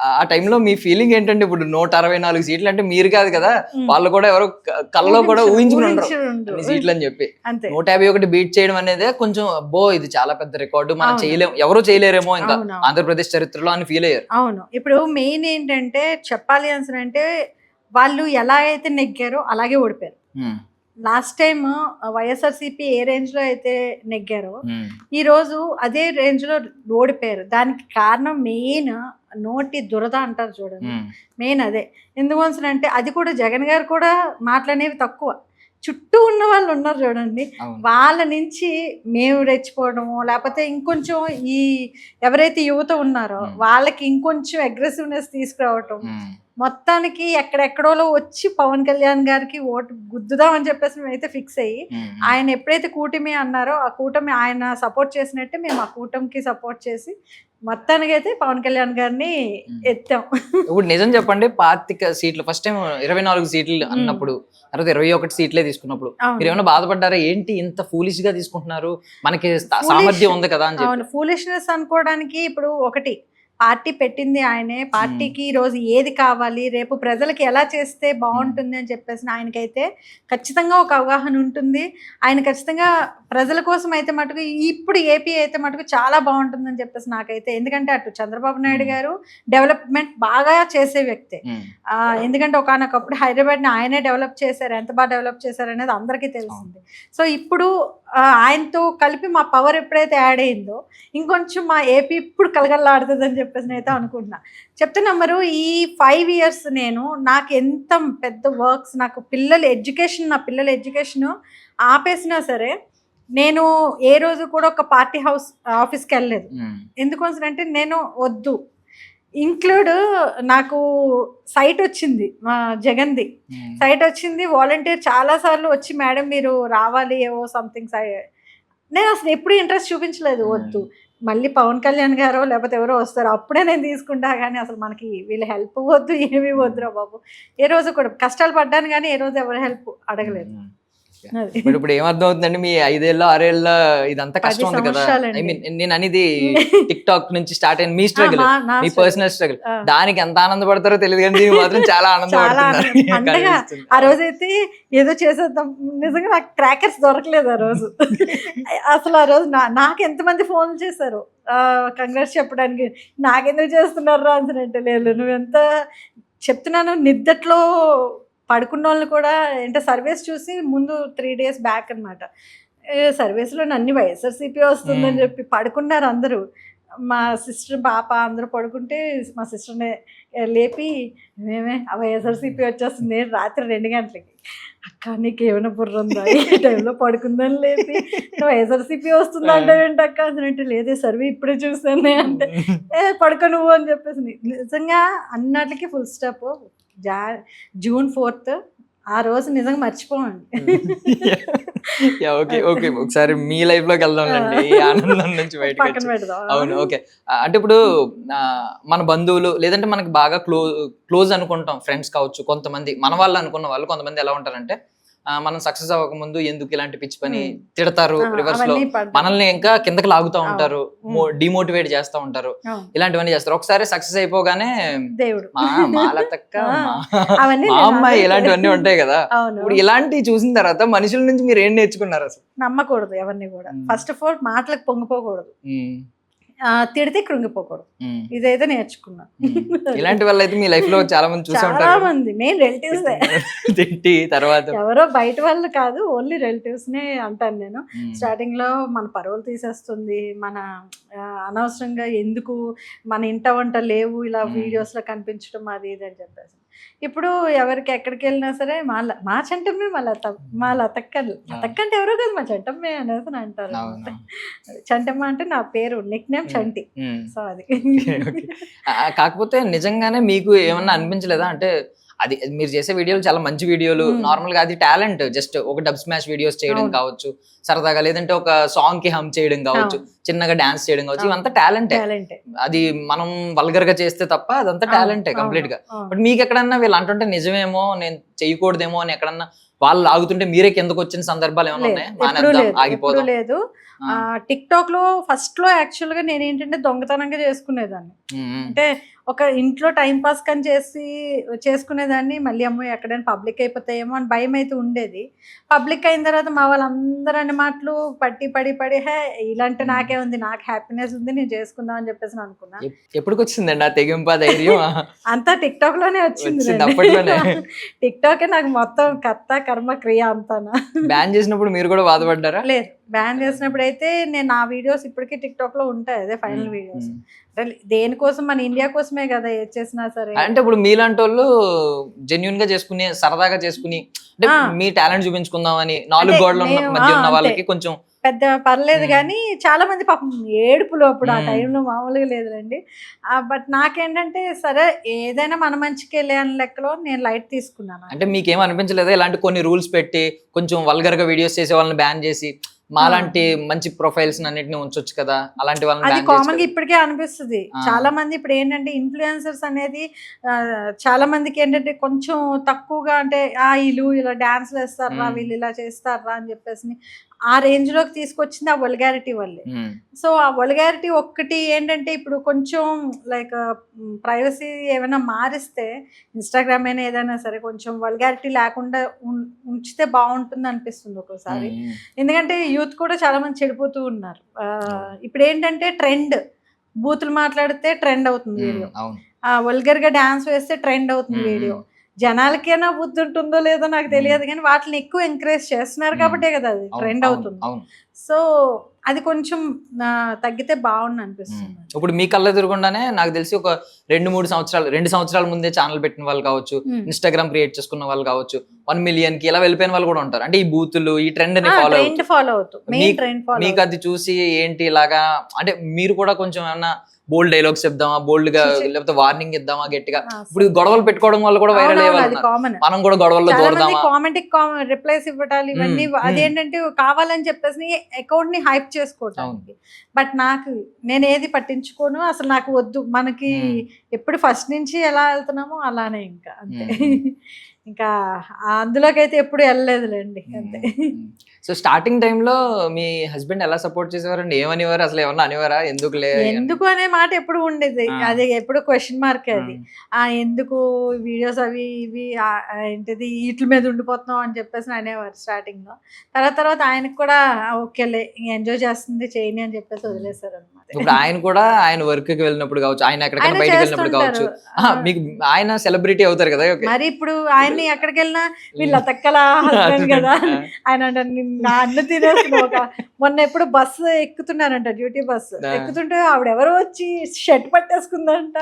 Speaker 2: ఆ టైంలో మీ ఫీలింగ్ ఏంటంటే, ఇప్పుడు 164 సీట్లు అంటే మీరు కాదు కదా, వాళ్ళు కూడా ఎవరో కళ్ళలో కూడా ఊహించుకుని ఉంటారు సీట్లు అని చెప్పి. 151 బీట్ చేయడం అనేది కొంచెం అబ్బో ఇది చాలా పెద్ద రికార్డు, మనం చేయలేము, ఎవరు చేయలేరేమో ఇంకా ఆంధ్రప్రదేశ్ చరిత్రలో అని ఫీల్ అయ్యారు.
Speaker 3: అవును, ఇప్పుడు మెయిన్ ఏంటంటే చెప్పాలి అంటే వాళ్ళు ఎలా అయితే నెగ్గారో అలాగే ఓడిపోయారు. లాస్ట్ టైం వైఎస్ఆర్సీపీ ఏ రేంజ్ లో అయితే నెగ్గారో ఈ రోజు అదే రేంజ్ లో ఓడిపోయారు. దానికి కారణం మెయిన్ నోటి దురద అంటారు చూడండి, మెయిన్ అదే. ఎందుకంటే అది కూడా జగన్ గారు కూడా మాటలనేవి తక్కువ, చుట్టూ ఉన్న వాళ్ళు ఉన్నారు చూడండి, వాళ్ళ నుంచి మేము రెచ్చిపోవడము, లేకపోతే ఇంకొంచెం ఈ ఎవరైతే యువత ఉన్నారో వాళ్ళకి ఇంకొంచెం అగ్రెసివ్నెస్ తీసుకురావటం, మొత్తానికి ఎక్కడెక్కడోలో వచ్చి పవన్ కళ్యాణ్ గారికి ఓటు గుద్దుదామని చెప్పేసి మేమైతే ఫిక్స్ అయ్యి, ఆయన ఎప్పుడైతే కూటమి అన్నారో ఆ కూటమి ఆయన సపోర్ట్ చేసినట్టే మేము ఆ కూటమికి సపోర్ట్ చేసి మొత్తానికి అయితే పవన్ కళ్యాణ్ గారిని ఎత్తాం.
Speaker 2: ఇప్పుడు నిజం చెప్పండి, 25 సీట్లు ఫస్ట్ టైం 24 సీట్లు అన్నప్పుడు, తర్వాత 21 సీట్లే తీసుకున్నప్పుడు మీరు ఏమైనా బాధపడ్డారా? ఏంటి ఇంత ఫూలిష్ గా తీసుకుంటున్నారు, మనకి సామర్థ్యం ఉంది కదా అని చెప్పి?
Speaker 3: ఫూలిష్నెస్ అనుకోవడానికి ఇప్పుడు ఒకటి, పార్టీ పెట్టింది ఆయనే, పార్టీకి ఈరోజు ఏది కావాలి, రేపు ప్రజలకి ఎలా చేస్తే బాగుంటుంది అని చెప్పేసి ఆయనకైతే ఖచ్చితంగా ఒక అవగాహన ఉంటుంది. ఆయన ఖచ్చితంగా ప్రజల కోసం అయితే మటుకు ఇప్పుడు ఏపీ అయితే మటుకు చాలా బాగుంటుందని చెప్పేసి నాకైతే, ఎందుకంటే అటు చంద్రబాబు నాయుడు గారు డెవలప్మెంట్ బాగా చేసే వ్యక్తే. ఎందుకంటే ఒకనొకప్పుడు హైదరాబాద్ని ఆయనే డెవలప్ చేశారు, ఎంత బాగా డెవలప్ చేశారు అనేది అందరికీ తెలిసింది. సో ఇప్పుడు ఆయనతో కలిపి మా పవర్ ఎప్పుడైతే యాడ్ అయిందో ఇంకొంచెం మా ఏపీ ఇప్పుడు కలగల్లాడుతుంది అని చెప్పేసి అయితే అనుకుంటున్నా. చెప్తున్నా మరి ఈ 5 years నేను నాకు ఎంత పెద్ద వర్క్స్, నాకు నా పిల్లల ఎడ్యుకేషన్ ఆపేసినా సరే నేను ఏ రోజు కూడా ఒక పార్టీ ఆఫీస్కి వెళ్ళలేదు. ఎందుకోసం అంటే నేను వద్దు, ఇంక్లూడ్ నాకు సైట్ వచ్చింది, మా జగన్ది సైట్ వచ్చింది. వాలంటీర్ చాలాసార్లు వచ్చి మేడం మీరు రావాలి ఏవో సంథింగ్ నేను అసలు ఎప్పుడు ఇంట్రెస్ట్ చూపించలేదు. వద్దు, మళ్ళీ పవన్ కళ్యాణ్ గారో లేకపోతే ఎవరో వస్తారో అప్పుడే నేను తీసుకుంటా, కానీ అసలు మనకి వీళ్ళ హెల్ప్ వద్దు, ఏమీ వద్దురా బాబు. ఏ రోజు కూడా కష్టాలు పడ్డాను కానీ ఏ రోజు ఎవరు హెల్ప్ అడగలేదు.
Speaker 2: ఇప్పుడు ఏమర్థం అవుతుందండి, మీ 5 ఏళ్ళ 6 ఏళ్ళ ఇదంతా కష్టం ఉంది కదా. ఐ మీన్ నేను అనేది టిక్ టాక్ నుంచి స్టార్ట్ అయిన మీ స్ట్రగుల్, మీ పర్సనల్ స్ట్రగుల్, దానికి ఎంత ఆనందపడతారో తెలియదు కానీ దీనికి మాత్రం చాలా
Speaker 3: అంతగా ఆ రోజైతే ఏదో చేసేద్దాం. నిజంగా నాకు క్రాకర్స్ దొరకలేదు ఆ రోజు. అసలు ఆ రోజు నాకు ఎంతమంది ఫోన్లు చేశారు కంగ్రాట్స్ చెప్పడానికి. నాకెందుకు చేస్తున్నారు అంటే లేదు, నువ్వెంత చెప్తున్నాను. నిద్దట్లో పడుకున్న వాళ్ళు కూడా అంటే సర్వీస్ చూసి ముందు 3 days బ్యాక్ అనమాట, సర్వీస్లో అన్ని వైఎస్ఆర్సీపీ వస్తుందని చెప్పి పడుకున్నారు అందరూ. మా సిస్టర్ పాప అందరూ పడుకుంటే మా సిస్టర్ని లేపి మేమే వైఎస్ఆర్సీపీ వచ్చేస్తుంది రాత్రి 2 గంటలకి. అక్క నీకు ఏమైనా బుర్ర ఉందా, ఈ టైంలో పడుకుందని లేపి వైఎస్ఆర్సీపీ వస్తుంది అంటే ఏంటక్క అంటే లేదే సర్వీ ఇప్పుడే చూసాను అంటే పడుకో నువ్వు అని చెప్పేసి. నిజంగా అన్నట్లకి ఫుల్ స్టాప్. June 4th ఆ రోజు నిజంగా మర్చిపోవండి.
Speaker 2: ఓకే ఓకే, ఒకసారి మీ లైఫ్ లోకి వెళ్దాంలేండి, ఈ ఆనందం నుంచి బయటకు. అవును, ఓకే. అంటే ఇప్పుడు మన బంధువులు లేదంటే మనకి బాగా క్లోజ్ అనుకుంటాం, ఫ్రెండ్స్ కావచ్చు, కొంతమంది మన వాళ్ళు అనుకున్న వాళ్ళు కొంతమంది ఎలా ఉంటారంటే మనం సక్సెస్ అవ్వకముందు ఎందుకు ఇలాంటి పిచ్చి పని తిడతారు, రివర్స్ లో మనల్ని ఇంకా కిందకి లాగుతూ ఉంటారు, డిమోటివేట్ చేస్తూ ఉంటారు, ఇలాంటివన్నీ చేస్తారు. ఒకసారి సక్సెస్ అయిపోగానే మా లతక్క, మా అమ్మాయి, ఇలాంటివన్నీ ఉంటాయి కదా. ఇప్పుడు ఇలాంటివి చూసిన తర్వాత మనుషుల నుంచి మీరు ఏం నేర్చుకున్నారు అసలు?
Speaker 3: నమ్మకూడదు ఎవరిని కూడా. ఫస్ట్ ఆఫ్ ఆల్ మాటలకు పొంగిపోకూడదు, తిడితే కృంగిపోకూడదు. ఇదైతే నేర్చుకున్నా.
Speaker 2: ఇలాంటి వాళ్ళు అయితే మీ లైఫ్ లో చాలా మంది చూసే ఉంటారు.
Speaker 3: చాలా మంది మెయిన్ రిలేటివ్స్
Speaker 2: తిట్టి తర్వాత
Speaker 3: ఎవరో బయట వాళ్ళు కాదు, ఓన్లీ రిలేటివ్స్ నే అంటాను నేను. స్టార్టింగ్ లో మన పరువులు తీసేస్తుంది, మన అనవసరంగా ఎందుకు మన ఇంట వంట లేవు ఇలా వీడియోస్ లో కనిపించడం అది ఇది అని చెప్పేసి. ఇప్పుడు ఎవరికి ఎక్కడికి వెళ్ళినా సరే మా చంటమ్మే మా లతక్క అంటే ఎవరో కదా మా చంటమ్మే అనేసి అంటారు. చంటమ్మ అంటే నా పేరు, నిక్ నేమ్ చంటి. సో అది
Speaker 2: కాకపోతే నిజంగానే మీకు ఏమన్నా అనిపించలేదా అంటే అది మీరు చేసే వీడియోలు చాలా మంచి వీడియోలు, నార్మల్ గా అది టాలెంట్, జస్ట్ ఒక డబ్ స్మాష్ వీడియోస్ చేయడం కావచ్చు సరదాగా, లేదంటే ఒక సాంగ్ కి హమ్ చేయడం కావచ్చు, చిన్నగా డాన్స్ చేయడం కావచ్చు, ఇవంతా టాలెంటే. అది మనం వల్గర్ గా చేస్తే తప్ప అదంతా టాలెంటే కంప్లీట్ గా. బట్ మీకు ఎక్కడన్నా వీళ్ళు అంటుంటే నిజమేమో నేను చేయకూడదేమో అని ఎక్కడన్నా వాళ్ళు ఆగుతుంటే మీరే కిందకు వచ్చిన సందర్భాలు ఏమైనా ఉన్నాయా? ఆగిపోదు
Speaker 3: లేదు. టిక్ టాక్ లో ఫస్ట్ లో యాక్చువల్ గా నేను ఏంటంటే దొంగతనంగా చేసుకునేదాన్ని. అంటే ఒక ఇంట్లో టైం పాస్ కని చేసుకునేదాన్ని. మళ్ళీ అమ్మో ఎక్కడైనా పబ్లిక్ అయిపోతాయేమో అని భయం అయితే ఉండేది. పబ్లిక్ అయిన తర్వాత మా వాళ్ళందరూ అనే మాటలు పడి హే ఇలాంటి నాకే ఉంది, నాకు హ్యాపీనెస్ ఉంది, నేను చేసుకుందాం అని చెప్పేసి అనుకున్నా.
Speaker 2: ఎప్పటికి వచ్చిందండి ఆ తెగింపు ధైర్యం?
Speaker 3: అంతా టిక్ టాక్ లోనే వచ్చింది. టిక్ టాక్ నాకు మొత్తం కర్త కర్మ క్రియ అంతానా.
Speaker 2: బ్యాన్ చేసినప్పుడు మీరు కూడా బాధపడ్డారా?
Speaker 3: లేదు, బ్యాన్ చేసినప్పుడు అయితే నేను నా వీడియోస్ ఇప్పటికీ టిక్ టాక్ లో ఉంటాయి, అదే ఫైనల్ వీడియోస్. దేనికోసం, మన ఇండియా కోసమే కదా ఏది చేసినా సరే.
Speaker 2: అంటే ఇప్పుడు మీలాంటి వాళ్ళు జెన్యున్ గా చేసుకుని సరదాగా చేసుకుని అంటే మీ టాలెంట్ చూపించుకుందాం అని 4 గోడల మధ్య ఉన్న వాళ్ళకి కొంచెం
Speaker 3: పెద్ద పర్లేదు, కానీ చాలా మంది పాపం ఏడుపులు అప్పుడు ఆ టైంలో మామూలుగా లేదులేండి. బట్ నాకేంటంటే సరే ఏదైనా మన మంచికి వెళ్ళే అని లెక్కలో నేను లైట్ తీసుకున్నాను.
Speaker 2: అంటే మీకేం అనిపించలేదా ఇలాంటి కొన్ని రూల్స్ పెట్టి కొంచెం వల్గర్ గా వీడియోస్ చేసే వాళ్ళని బ్యాన్ చేసి మాలాంటి మంచి ప్రొఫైల్స్ అన్నిటిని ఉంచొచ్చు కదా, అలాంటి వాళ్ళని?
Speaker 3: అది కామన్ గా ఇప్పటికే అనిపిస్తుంది. చాలా మంది ఇప్పుడు ఏంటంటే ఇన్ఫ్లుయెన్సర్స్ అనేది చాలా మందికి ఏంటంటే కొంచెం తక్కువగా, అంటే వీళ్ళు ఇలా డాన్స్లు వేస్తారా, వీళ్ళు ఇలా చేస్తారా అని చెప్పేసి ఆ రేంజ్ లోకి తీసుకొచ్చింది ఆ వల్గారిటీ వల్లే. సో ఆ వల్గారిటీ ఒక్కటి ఏంటంటే ఇప్పుడు కొంచెం లైక్ ప్రైవసీ ఏమైనా మారిస్తే, ఇన్స్టాగ్రామ్ అయినా ఏదైనా సరే కొంచెం వల్గారిటీ లేకుండా ఉంచితే బాగుంటుంది అనిపిస్తుంది ఒక్కోసారి. ఎందుకంటే యూత్ కూడా చాలా మంది చెడిపోతూ ఉన్నారు. ఇప్పుడు ఏంటంటే ట్రెండ్, బూతులు మాట్లాడితే ట్రెండ్ అవుతుంది వీడియో, వల్గర్ గా డాన్స్ వేస్తే ట్రెండ్ అవుతుంది వీడియో, జనాలకైనా బుద్ధి ఉంటుందో లేదో నాకు తెలియదు కానీ వాటిని ఎక్కువ ఎంకరేజ్ చేస్తున్నారు కాబట్టే కదా అది ట్రెండ్ అవుతుంది. సో అది కొంచెం తగ్గితే బాగుంది అనిపిస్తుంది.
Speaker 2: ఇప్పుడు మీ కళ్ళ ఎదురుగుండానే నాకు తెలిసి ఒక 2 సంవత్సరాల ముందే ఛానల్ పెట్టిన వాళ్ళు కావచ్చు, ఇన్స్టాగ్రామ్ క్రియేట్ చేసుకున్న వాళ్ళు కావచ్చు, 1 million కి ఇలా వెళ్ళిపోయిన వాళ్ళు కూడా ఉంటారు. అంటే ఈ బూతులు ఈ ట్రెండ్ ని ఫాలో అవుతూ మీకు అది చూసి ఏంటి ఇలాగా అంటే మీరు కూడా కొంచెం ఏమన్నా బోల్డ్ డైలాగ్స్ చెప్దామా, బోల్డ్ గా లేకపోతే వార్నింగ్ ఇద్దామా గట్టిగా? ఇప్పుడు గొడవలు పెట్టుకోవడం వల్ల కూడా వైరల్ అయ్యే మనం కూడా గొడవల్లో దూరదామా,
Speaker 3: కామెంట్ రిప్లైస్ ఇవ్వటాలు ఇవన్నీ అదేంటంటే కావాలని చెప్పేసి అకౌంట్ ని హైప్ చేసుకోవటానికి. బట్ నేను ఏది పట్టించుకోను అసలు, నాకు వద్దు. మనకి ఎప్పుడు ఫస్ట్ నుంచి ఎలా వెళ్తున్నామో అలానే ఇంకా అంతే. ఇంకా అందులోకి అయితే ఎప్పుడు వెళ్ళలేదులేండి అంతే.
Speaker 2: సో స్టార్టింగ్ టైంలో మీ హస్బెండ్ ఎలా సపోర్ట్ చేసేవారండి? ఏమనివారు? అసలు ఏమన్నా అనివారా?
Speaker 3: ఎందుకు అనే మాట ఎప్పుడు ఉండేది, అది ఎప్పుడు క్వశ్చన్ మార్క్ అది. ఎందుకు వీడియోస్ అవి ఇవి ఏంటిది వీటి మీద ఉండిపోతున్నాం అని చెప్పేసి అనేవారు స్టార్టింగ్ లో. తర్వాత ఆయనకు కూడా ఓకేలే ఎంజాయ్ చేస్తుంది చేయని అని చెప్పేసి వదిలేశారు అనమాట.
Speaker 2: ఇప్పుడు ఆయన కూడా ఆయన వర్క్ కి వెళ్ళినప్పుడు కావచ్చు, ఆయన ఎక్కడికైనా బయటకు వెళ్ళినప్పుడు కావచ్చు, మీకు ఆయన సెలబ్రిటీ అవుతారు కదా.
Speaker 3: మరి ఇప్పుడు ఆయన్ని ఎక్కడికి వెళ్ళినా వీళ్ళ తక్కల హస్బెండ్ కదా ఆయన నా అన్న తినేస్తున్నా. మొన్న ఎప్పుడు బస్సు ఎక్కుతున్నారంట, డ్యూటీ బస్సు ఎక్కుతుంటే ఆవిడ ఎవరో వచ్చి షర్ట్ పట్టేసుకుందంట.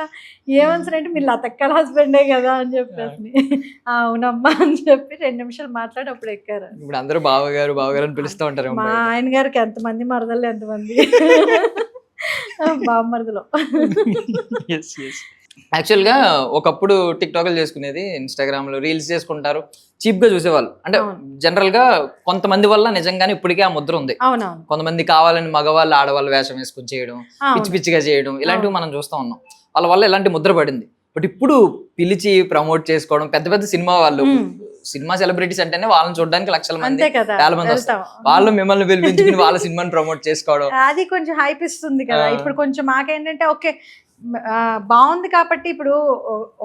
Speaker 3: ఏమన్సరంటే మీరు లతక్కల హస్బెండే కదా అని చెప్పేసి అవునమ్మా అని చెప్పి 2 నిమిషాలు మాట్లాడి అప్పుడు ఎక్కారు.
Speaker 2: ఇప్పుడు అందరూ బావగారు అని పిలుస్తూ ఉంటారు.
Speaker 3: మా ఆయన గారికి ఎంతమంది మరదలు ఎంతమంది బామ్మరదలో.
Speaker 2: యాక్చువల్ గా ఒకప్పుడు టిక్ టాక్లు చేసుకునేది, ఇన్స్టాగ్రామ్ లో రీల్స్ చేసుకుంటారు, చీప్ గా చూసేవాళ్ళు. అంటే జనరల్ గా కొంతమంది వల్ల నిజంగానే ఇప్పటికే ఆ ముద్ర ఉంది. కొంతమంది కావాలని మగవాళ్ళు ఆడవాళ్ళు వేషం వేసుకుని చేయడం, పిచ్చి పిచ్చిగా చేయడం, ఇలాంటివి మనం చూస్తూ ఉన్నాం. వాళ్ళ వల్ల ఇలాంటి ముద్ర పడింది. బట్ ఇప్పుడు పిలిచి ప్రమోట్ చేసుకోవడం, పెద్ద పెద్ద సినిమా వాళ్ళు, సినిమా సెలబ్రిటీస్ అంటేనే వాళ్ళని చూడడానికి లక్షల మంది చాలా మంది వస్తారు. వాళ్ళు మిమ్మల్ని పిలిపించుకుని వాళ్ళ సినిమాని ప్రమోట్ చేసుకోవడం,
Speaker 3: అది కొంచెం హైప్ ఇస్తుంది కదా. ఇప్పుడు కొంచెం మాకేంటంటే ఓకే బాగుంది కాబట్టి ఇప్పుడు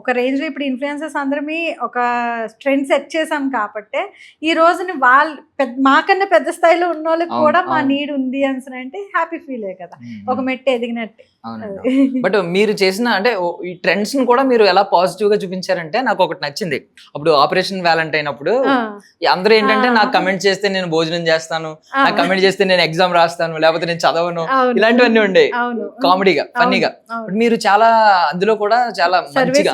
Speaker 3: ఒక రేంజ్ లో ఇప్పుడు ఇన్ఫ్లుయెన్సర్స్ అందరమీ ఒక ట్రెండ్ సెట్ చేసాం కాబట్టి ఈ రోజుని వాళ్ళు మాకన్నా పెద్ద స్థాయిలో ఉన్న వాళ్ళకి కూడా మా నీడ్ ఉంది అని అంటే హ్యాపీ ఫీల్ అయ్యే కదా, ఒక మెట్టు ఎదిగినట్టే.
Speaker 2: బట్ మీరు చేసిన అంటే ఈ ట్రెండ్స్ ని కూడా మీరు ఎలా పాజిటివ్ గా చూపించారంటే నాకు ఒకటి నచ్చింది. అప్పుడు ఆపరేషన్ వ్యాలంటైన్ అప్పుడు అందరూ ఏంటంటే నాకు కమెంట్ చేస్తే నేను భోజనం చేస్తాను, నాకు కమెంట్ చేస్తే నేను ఎగ్జామ్ రాస్తాను, లేకపోతే నేను చదవను, ఇలాంటివన్నీ ఉండే కామెడీగా ఫన్నీగా. మీరు చాలా అందులో కూడా చాలా మంచిగా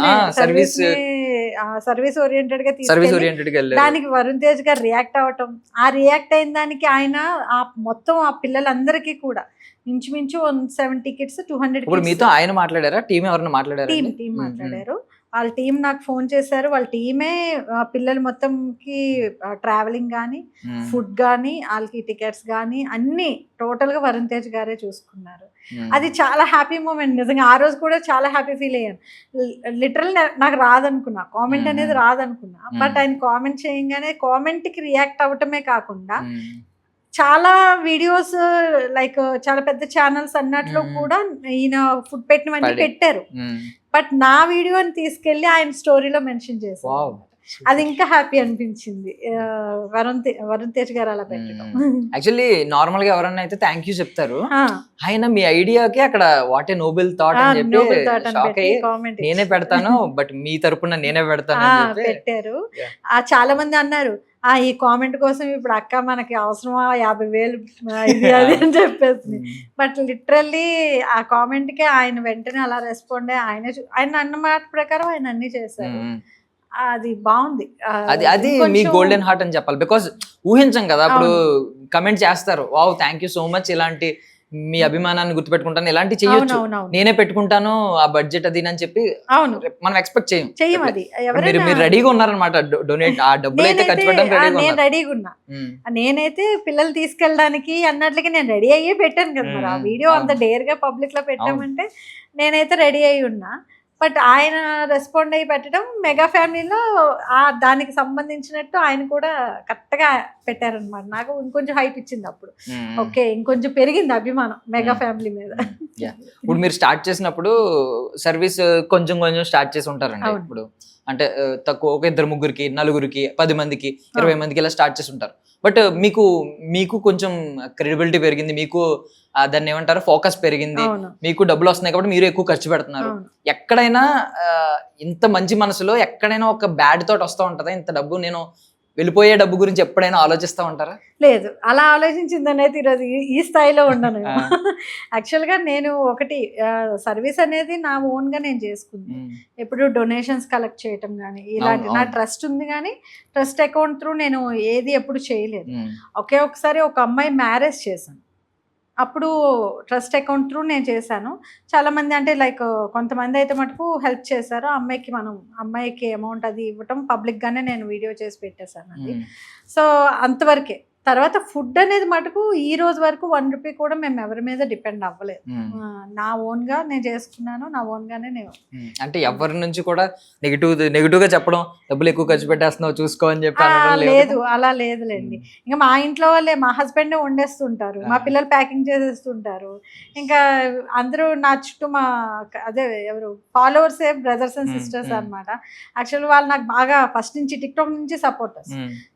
Speaker 3: సర్వీస్ ఓరియంటెడ్ గా దానికి వరుణ్ తేజ్ గారు రియాక్ట్ అవ్వటం, ఆ రియాక్ట్ అయిన దానికి ఆయన మొత్తం ఆ పిల్లలందరికీ కూడా ఇంచుమించు 170 టికెట్స్ 200.
Speaker 2: ఇప్పుడు మీతో ఆయన మాట్లాడారా? టీం ఎవరైనా మాట్లాడారా?
Speaker 3: టీం మాట్లాడారు. వాళ్ళ టీం నాకు ఫోన్ చేశారు. వాళ్ళ టీమే పిల్లలు మొత్తంకి ట్రావెలింగ్ కానీ, ఫుడ్ కానీ, వాళ్ళకి టికెట్స్ కానీ అన్ని టోటల్ గా వరుణ్ తేజ్ గారే చూసుకున్నారు. అది చాలా హ్యాపీ మూమెంట్ నిజంగా. ఆ రోజు కూడా చాలా హ్యాపీ ఫీల్ అయ్యాను. లిటరల్ నాకు రాదనుకున్నా, కామెంట్ అనేది రాదనుకున్నా. బట్ ఆయన కామెంట్ చేయగానే కామెంట్ కి రియాక్ట్ అవ్వటమే కాకుండా చాలా వీడియోస్ లైక్ చాలా పెద్ద ఛానల్స్ అన్నట్లు కూడా ఈయన ఫుడ్ పెట్టినవన్నీ పెట్టారు. బట్ నా వీడియోని తీసుకెళ్లి ఆయన స్టోరీలో మెన్షన్ చేశారు. అది ఇంకా హ్యాపీ అనిపించింది వరుణ్ తేజ్ గారు అలా పెట్టడం.
Speaker 2: యాక్చువల్లీ నార్మల్ గా ఎవరన్నా అయితే థ్యాంక్ యూ చెప్తారు, ఆయన మీ ఐడియాకి అక్కడ వాట్ ఏ నోబెల్ థాట్ అని చెప్పి షాక్ అయ్యి నేనే పెడతాను, బట్ మీ తరపున నేనే పెడతాను
Speaker 3: పెట్టారు. చాలా మంది అన్నారు ఈ కామెంట్ కోసం ఇప్పుడు అక్క మనకి అవసరమా 50,000 ఇది అది అని చెప్పేసి. బట్ లిటరల్లీ ఆ కామెంట్ కి ఆయన వెంటనే అలా రెస్పాండ్ అయ్యి ఆయన అన్న మాట ప్రకారం ఆయన అన్ని చేశారు. అది బాగుంది.
Speaker 2: అది మీ గోల్డెన్ హార్ట్ అని చెప్పాలి. బికాస్ ఊహించం కదా, అప్పుడు కమెంట్ చేస్తారు wow thank you so much, ఇలాంటి మీ అభిమానాన్ని గుర్తుపెట్టుకుంటాను, ఇలాంటి చేయొచ్చు, నేనే పెట్టుకుంటాను ఆ బడ్జెట్ అది అని చెప్పి మనం ఎక్స్పెక్ట్ చేయం.
Speaker 3: అది
Speaker 2: మీరు రెడీగా ఉన్నారనమాట డొనేట్ ఆ డబ్బులు అయితే ఖర్చు పెట్టడానికి.
Speaker 3: నేను రెడీగా ఉన్నా, నేనైతే పిల్లలు తీసుకెళ్ళడానికి అన్నట్లకి నేను రెడీ అయ్యే పెట్టాను కదా. మరి ఆ వీడియో అంత డేర్ గా పబ్లిక్ లో పెట్టామంటే నేనైతే రెడీ అయ్యి ఉన్నా. బట్ ఆయన రెస్పాండ్ అయ్యి పెట్టడం మెగా ఫ్యామిలీలో దానికి సంబంధించినట్టు ఆయన కూడా కరెక్ట్ గా పెట్టారనమాట. నాకు ఇంకొంచెం హైప్ ఇచ్చింది అప్పుడు. ఓకే ఇంకొంచెం పెరిగింది అభిమానం మెగా ఫ్యామిలీ మీద.
Speaker 2: ఇప్పుడు మీరు స్టార్ట్ చేసినప్పుడు సర్వీస్ కొంచెం స్టార్ట్ చేసి ఉంటారండి. ఇప్పుడు అంటే తక్కువ ఒక 2-3కి 4కి 10 మందికి 20 మందికి ఇలా స్టార్ట్ చేసి ఉంటారు. బట్ మీకు కొంచెం క్రెడిబిలిటీ పెరిగింది, మీకు దాన్ని ఏమంటారు ఫోకస్ పెరిగింది, మీకు డబ్బులు వస్తున్నాయి కాబట్టి మీరు ఎక్కువ ఖర్చు పెడుతున్నారు. ఎక్కడైనా ఇంత మంచి మనసులో ఎక్కడైనా ఒక బ్యాడ్ థాట్ వస్తూ ఉంటుందా? ఇంత డబ్బు నేను వెళ్ళిపోయే డబ్బు గురించి ఎప్పుడైనా ఆలోచిస్తూ ఉంటారా?
Speaker 3: లేదు, అలా ఆలోచించిందని అయితే ఈరోజు ఈ స్థాయిలో ఉండను. యాక్చువల్గా నేను ఒకటి సర్వీస్ అనేది నా ఓన్గా నేను చేసుకుంది. ఎప్పుడు డొనేషన్స్ కలెక్ట్ చేయటం కానీ ఇలాంటి నా ట్రస్ట్ ఉంది, కానీ ట్రస్ట్ అకౌంట్ త్రూ నేను ఏది ఎప్పుడు చేయలేదు. ఒకే ఒకసారి ఒక అమ్మాయి మ్యారేజ్ చేశాను, అప్పుడు ట్రస్ట్ అకౌంట్ త్రూ నేను చేశాను. చాలామంది అంటే లైక్ కొంతమంది అయితే మటుకు హెల్ప్ చేశారు. అమ్మాయికి అమౌంట్ అది ఇవ్వటం పబ్లిక్గానే నేను వీడియో చేసి పెట్టేశాను అది. సో అంతవరకే. తర్వాత ఫుడ్ అనేది మటుకు ఈ రోజు వరకు 1 రూపీ కూడా మేము ఎవరి మీద డిపెండ్ అవ్వలేదు. నా ఓన్గా నేను చేసుకున్నాను, నా ఓన్గానే నేను.
Speaker 2: అంటే ఎవరి నుంచి కూడా నెగిటివ్ గా చెప్పడం, డబ్బులు ఎక్కువ ఖర్చు పెట్టేస్తున్నావు చూసుకో అని చెప్పి
Speaker 3: లేదు, అలా లేదులేండి. ఇంకా మా ఇంట్లో వాళ్ళే, మా హస్బెండ్ వండేస్తుంటారు, మా పిల్లలు ప్యాకింగ్ చేసేస్తుంటారు. ఇంకా అందరూ నా చుట్టూ ఎవరు ఫాలోవర్సే బ్రదర్స్ అండ్ సిస్టర్స్ అనమాట. యాక్చువల్లీ వాళ్ళు నాకు బాగా ఫస్ట్ నుంచి టిక్టాక్ నుంచి సపోర్టర్స్.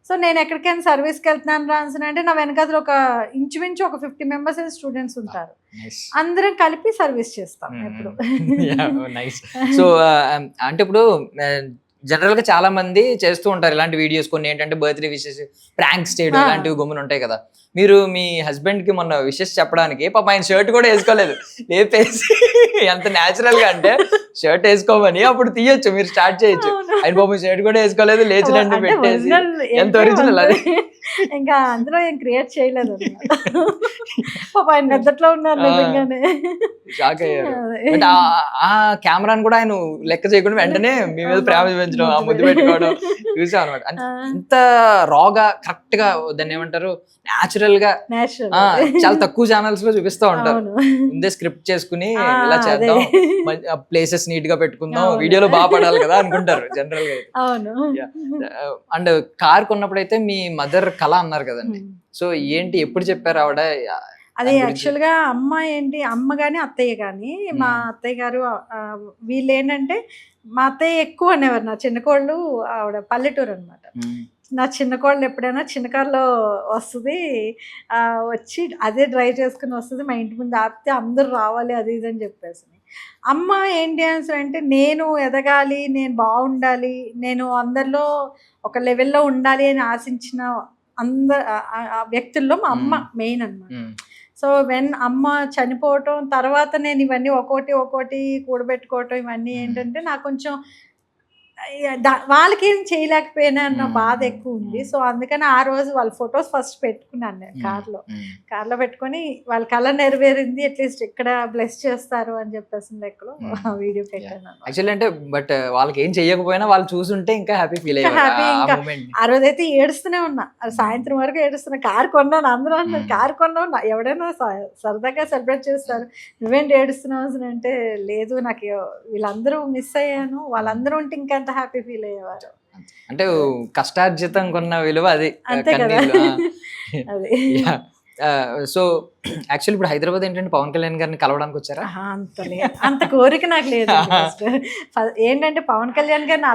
Speaker 3: సో నేను ఎక్కడికైనా సర్వీస్కి వెళ్తున్నాను రాన్సన్ అంటే నా వెనకాల ఒక ఇంచుమించు ఒక 50 మెంబర్స్ స్టూడెంట్స్ ఉంటారు. అందరం కలిపి సర్వీస్ చేస్తాం ఎప్పుడు.
Speaker 2: సో అంటే ఇప్పుడు జనరల్ గా చాలా మంది చేస్తూ ఉంటారు ఇలాంటి వీడియోస్. కొన్ని ఏంటంటే బర్త్డే విషెస్, ప్రాంక్స్ చేయడం ఇలాంటివి గమ్మున ఉంటాయి కదా. మీరు మీ హస్బెండ్ కి మొన్న విషెస్ చెప్పడానికి పాప ఆయన షర్ట్ కూడా వేసుకోలేదు, లేపేసి ఎంత న్యాచురల్ గా అంటే షర్ట్ వేసుకోమని అప్పుడు తీయొచ్చు, మీరు స్టార్ట్ చేయొచ్చు. ఆయన పాప షర్ట్ కూడా వేసుకోలేదు, లేచి రండి పెట్టేసి. ఎంత ఒరిజినల్ అది.
Speaker 3: ఇంకా అందులో ఏం క్రియేట్ చేయలేదు పాప, ఆయన నిద్రలో ఉన్నారు నిజంగానే.
Speaker 2: షాక్ అయ్యారు. బట్ ఆ కెమెరాని కూడా ఆయన లెక్క చేయకుండా వెంటనే మీ మీద ప్రేమ చూపించడం, ఆ ముద్దు పెట్టుకోవడం చూసాం అనమాట. ఇంత రాగా కరెక్ట్ గా దాన్ని ఏమంటారు న్యాచురల్ గా చాలా తక్కువ ఛానల్స్ లో చూపిస్తా ఉంటారు. ముందే స్క్రిప్ట్ చేసుకుని ఇలా చేద్దాం, ప్లేసెస్ నీట్ గా పెట్టుకుందాం, వీడియోలో బాగా పడాలి కదా అనుకుంటారు జనరల్ గా. అండ్ కార్ కొన్నప్పుడు అయితే మీ మదర్ కళ అన్నారు కదండి. సో ఏంటి, ఎప్పుడు చెప్పారు ఆవిడ?
Speaker 3: అది యాక్చువల్ గా అమ్మ గాని అత్తయ్య గాని, మా అత్తయ్య గారు వీళ్ళు ఏంటంటే, మా అత్తయ్య ఎక్కువ అనేవారు. నా చిన్న కోళ్ళు, ఆవిడ పల్లెటూరు అనమాట. నా చిన్న కోళ్ళు ఎప్పుడైనా చిన్న కార్లో వస్తుంది, వచ్చి అదే డ్రైవ్ చేసుకుని వస్తుంది, మా ఇంటి ముందు ఆపితే అందరూ రావాలి అది ఇది అని చెప్పేసి. అమ్మ ఏంటి అంటే, నేను ఎదగాలి, నేను బాగుండాలి, నేను అందరిలో ఒక లెవెల్లో ఉండాలి అని ఆశించిన వ్యక్తుల్లో మా అమ్మ మెయిన్ అనమాట. సో అమ్మ చనిపోవటం తర్వాత నేను ఇవన్నీ ఒక్కోటి కూడబెట్టుకోవటం, ఇవన్నీ ఏంటంటే నాకు కొంచెం వాళ్ళకేం చేయలేకపోయినా అన్న బాధ ఎక్కువ ఉంది. సో అందుకని ఆ రోజు వాళ్ళ ఫొటోస్ ఫస్ట్ పెట్టుకున్నాను నేను కార్లో పెట్టుకొని, వాళ్ళ కళ నెరవేరింది, అట్లీస్ట్ ఇక్కడ బ్లెస్ చేస్తారు అని చెప్పేసి లెక్కలో వీడియో పెట్టాను.
Speaker 2: యాక్చువల్లీ అంటే బట్ వాళ్ళకి ఏం చేయకపోయినా వాళ్ళు చూసుంటే ఇంకా హ్యాపీ ఫీల్
Speaker 3: హ్యాపీ. ఇంకా ఆ రోజు అయితే ఏడుస్తూనే ఉన్నా, సాయంత్రం వరకు ఏడుస్తున్నా. కార్ కొన్నాను, అందరూ అన్నారు కార్ కొన్నావు, ఎవడైనా సరదాగా సెలబ్రేట్ చేస్తారు, నువ్వేంటి ఏడుస్తున్నావు అంటే, లేదు నాకు వీళ్ళందరూ మిస్ అయ్యాను, వాళ్ళందరూ ఉంటే ఇంకా హ్యాపీ ఫీల్ అయ్యేవారు.
Speaker 2: అంటే కష్టార్జితం కొన్న విలువ అది. సో యాక్చువల్లీ ఇప్పుడు హైదరాబాద్ ఏంటంటే పవన్ కళ్యాణ్ గారిని కలవడానికి వచ్చారా?
Speaker 3: అంత కోరిక నాకు లేదు. ఏంటంటే పవన్ కళ్యాణ్ గారిని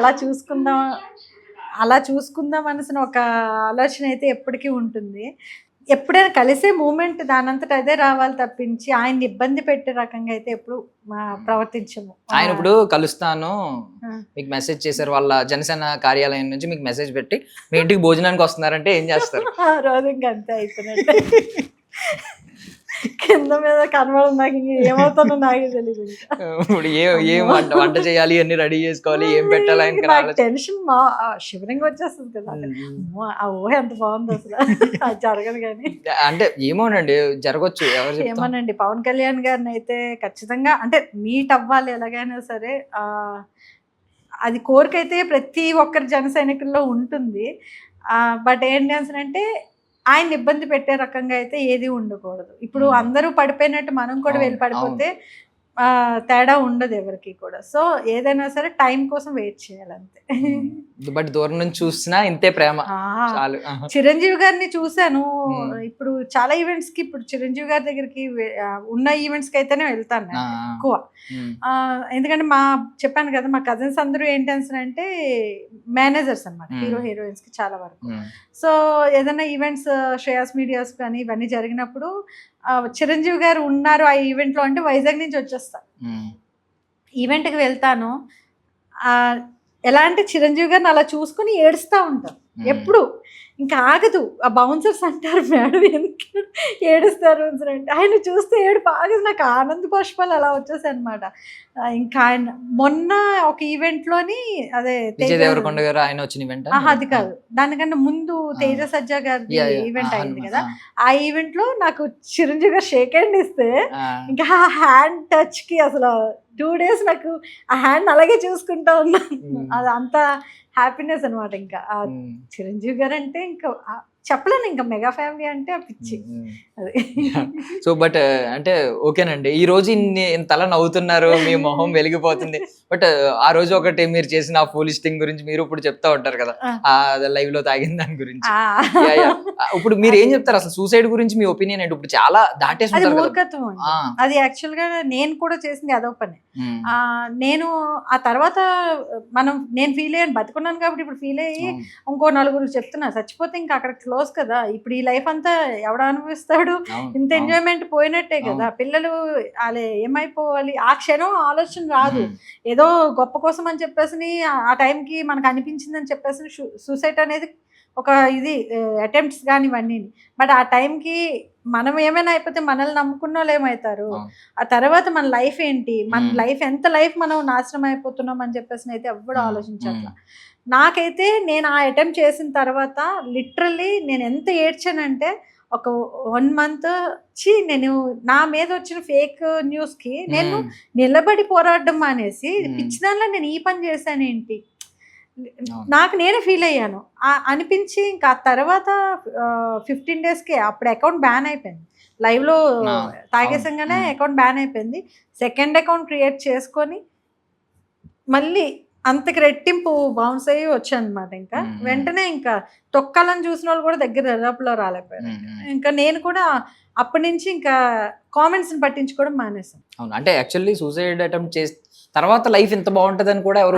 Speaker 3: అలా చూసుకుందాం అనేసిన ఒక ఆలోచన అయితే ఎప్పటికీ ఉంటుంది. ఎప్పుడైనా కలిసే మూమెంట్ దానంతట అదే రావాలి తప్పించి ఆయన్ని ఇబ్బంది పెట్టే రకంగా అయితే ఎప్పుడు ప్రవర్తించము.
Speaker 2: ఆయన ఇప్పుడు కలుస్తాను మీకు మెసేజ్ చేశారు, వాళ్ళ జనసేన కార్యాలయం నుంచి మీకు మెసేజ్ పెట్టి మీ ఇంటికి భోజనానికి వస్తున్నారంటే ఏం చేస్తారు?
Speaker 3: రోజు ఇంకా అంతే అయిపోయినట్టు, కింద మీద కనబడదు, నాకు ఏమవుతుందో నాకే తెలియదు.
Speaker 2: ఇప్పుడు ఏం వంట చేయాలి, అన్ని రెడీ చేసుకోవాలి, ఏం పెట్టాలి,
Speaker 3: టెన్షన్ శివరింగ్ వచ్చేస్తుంది కదా. ఆ ఊహ ఎంత బాగుంది అసలు, అది జరగదు కానీ. అంటే
Speaker 2: ఏమోనండి జరగచ్చు,
Speaker 3: ఏమోనండి. పవన్ కళ్యాణ్ గారిని అయితే ఖచ్చితంగా అంటే మీట్ అవ్వాలి ఎలాగైనా సరే, అది కోరికైతే ప్రతి ఒక్కరి జన సైనికుల్లో ఉంటుంది. బట్ ఏంటి అంటే ఆయన ఇబ్బంది పెట్టే రకంగా అయితే ఏది ఉండకూడదు. ఇప్పుడు అందరూ పడిపోయినట్టు మనం కూడా వెళ్ళి పడిపోతే తేడా ఉండదు ఎవరికి కూడా. సో ఏదైనా సరే టైం కోసం వెయిట్ చేయాలంతే.
Speaker 2: బట్ దూరం నుంచి చూసినా ఇంతే ప్రేమ చాలు.
Speaker 3: చిరంజీవి గారిని చూశాను ఇప్పుడు చాలా ఈవెంట్స్ కి. ఇప్పుడు చిరంజీవి గారి దగ్గరికి ఉన్న ఈవెంట్స్ కి అయితేనే వెళ్తాను నేను ఎక్కువ. ఎందుకంటే చెప్పాను కదా మా కజిన్స్ అందరూ ఏంటి అంటే మేనేజర్స్ అనమాట హీరో హీరోయిన్స్ కి చాలా వరకు. సో ఏదైనా ఈవెంట్స్ శ్రేయాస్ మీడియాస్ కానీ ఇవన్నీ జరిగినప్పుడు చిరంజీవి గారు ఉన్నారు ఆ ఈవెంట్ లో అంటే వైజాగ్ నుంచి వచ్చేస్తాను ఈవెంట్ కి వెళ్తాను. ఎలా అంటే చిరంజీవి గారిని అలా చూసుకుని ఏడుస్తూ ఉంటాను ఎప్పుడు. ఇంకా ఆగదు. ఆ బౌన్సర్స్ అంటారు మేడం ఎందుకు ఏడుస్తారు అంటే ఆయన చూస్తే ఏడుపు ఆగదు. నాకు ఆనంద బాష్పాలు అలా వచ్చేసాయి అనమాట. ఇంకా ఆయన మొన్న ఒక ఈవెంట్ లోని అదే
Speaker 2: దేవరకొండ గారు ఆయన వచ్చిన ఈవెంట్
Speaker 3: అది కాదు దానికన్నా ముందు తేజ సజ్జా గారి ఈవెంట్ అయింది కదా. ఆ ఈవెంట్ లో నాకు చిరంజీవి గారు షేక్ హ్యాండ్ ఇస్తే ఇంకా ఆ హ్యాండ్ టచ్ కి అసలు 2 days నాకు ఆ హ్యాండ్ అలాగే చూసుకుంటా ఉన్నాను. అది అంత హ్యాపీనెస్ అనమాట. ఇంకా చిరంజీవి గారు అంటే ఇంకా చెప్పలేను. ఇంకా మెగా ఫ్యామిలీ అంటే ఆ పిచ్చి అది.
Speaker 2: సో బట్ అంటే ఓకేనండి ఈ రోజు ఇంతలా నవ్వుతున్నారు మీ మొహం వెలిగిపోతుంది. బట్ ఆ రోజు ఒకటి మీరు చేసిన ఆ ఫూలిష్ థింగ్ గురించి మీరు ఇప్పుడు చెప్తా ఉంటారు కదా లైవ్ లో తాగిన దాని గురించి. ఇప్పుడు మీరు ఏం చెప్తారు అసలు సూసైడ్ గురించి మీ ఒపీనియన్ ఏంటి? ఇప్పుడు చాలా దాటేసి
Speaker 3: మూర్ఖత్వం అది. యాక్చువల్ గా నేను కూడా చేసింది అదో పని. నేను ఆ తర్వాత నేను ఫీల్ అయ్యాను బతుకున్నాను కాబట్టి ఇప్పుడు ఫీల్ అయ్యి ఇంకో నలుగురు చెప్తున్నా చచ్చిపోతే ఇంకా అక్కడ క్లోజ్ కదా. ఇప్పుడు ఈ లైఫ్ అంతా ఎవడ అనుభవిస్తాడు? ఇంత ఎంజాయ్మెంట్ పోయినట్టే కదా. పిల్లలు అలా ఏమైపోవాలి ఆ క్షణం ఆలోచన రాదు. ఏదో గొప్ప కోసం అని చెప్పేసి ఆ టైంకి మనకు అనిపించిందని చెప్పేసి సూసైడ్ అనేది ఒక ఇది అటెంప్ట్స్ కానీ ఇవన్నీ. బట్ ఆ టైంకి మనం ఏమైనా అయిపోతే మనల్ని నమ్ముకున్న వాళ్ళు ఏమవుతారు? ఆ తర్వాత మన లైఫ్ ఏంటి? మన లైఫ్ ఎంత లైఫ్ మనం నాశనం అయిపోతున్నాం అని చెప్పేసి అయితే ఎవ్వడు ఆలోచించట్లా. నాకైతే నేను ఆ అటెంప్ట్ చేసిన తర్వాత లిటరల్లీ నేను ఎంత ఏడ్చానంటే ఒక 1 month నేను నా మీద వచ్చిన ఫేక్ న్యూస్ కి నేను నిలబడి పోరాడడం మానేసి పిచ్చిదానిలో నేను ఈ పని చేశానేంటి నాకు నేనే ఫీల్ అయ్యాను అనిపించి. ఇంకా తర్వాత 15 daysకే అప్పుడు అకౌంట్ బ్యాన్ అయిపోయింది. లైవ్ లో తాగేసంగానే అకౌంట్ బ్యాన్ అయిపోయింది. సెకండ్ అకౌంట్ క్రియేట్ చేసుకొని మళ్ళీ అంతకి రెట్టింపు బౌన్స్ అయ్యి వచ్చాను అనమాట. ఇంకా వెంటనే ఇంకా తొక్కాలని చూసిన వాళ్ళు కూడా దగ్గర దరిదాపులో రాలేకపోయారు. ఇంకా నేను కూడా అప్పటి నుంచి ఇంకా కామెంట్స్ పట్టించుకోవడం మానేసాను.
Speaker 2: అవును అంటే యాక్చువల్లీ సూసైడ్ అటెంప్ట్ చేసి తర్వాత లైఫ్ ఎంత బాగుంటది అని కూడా ఎవరు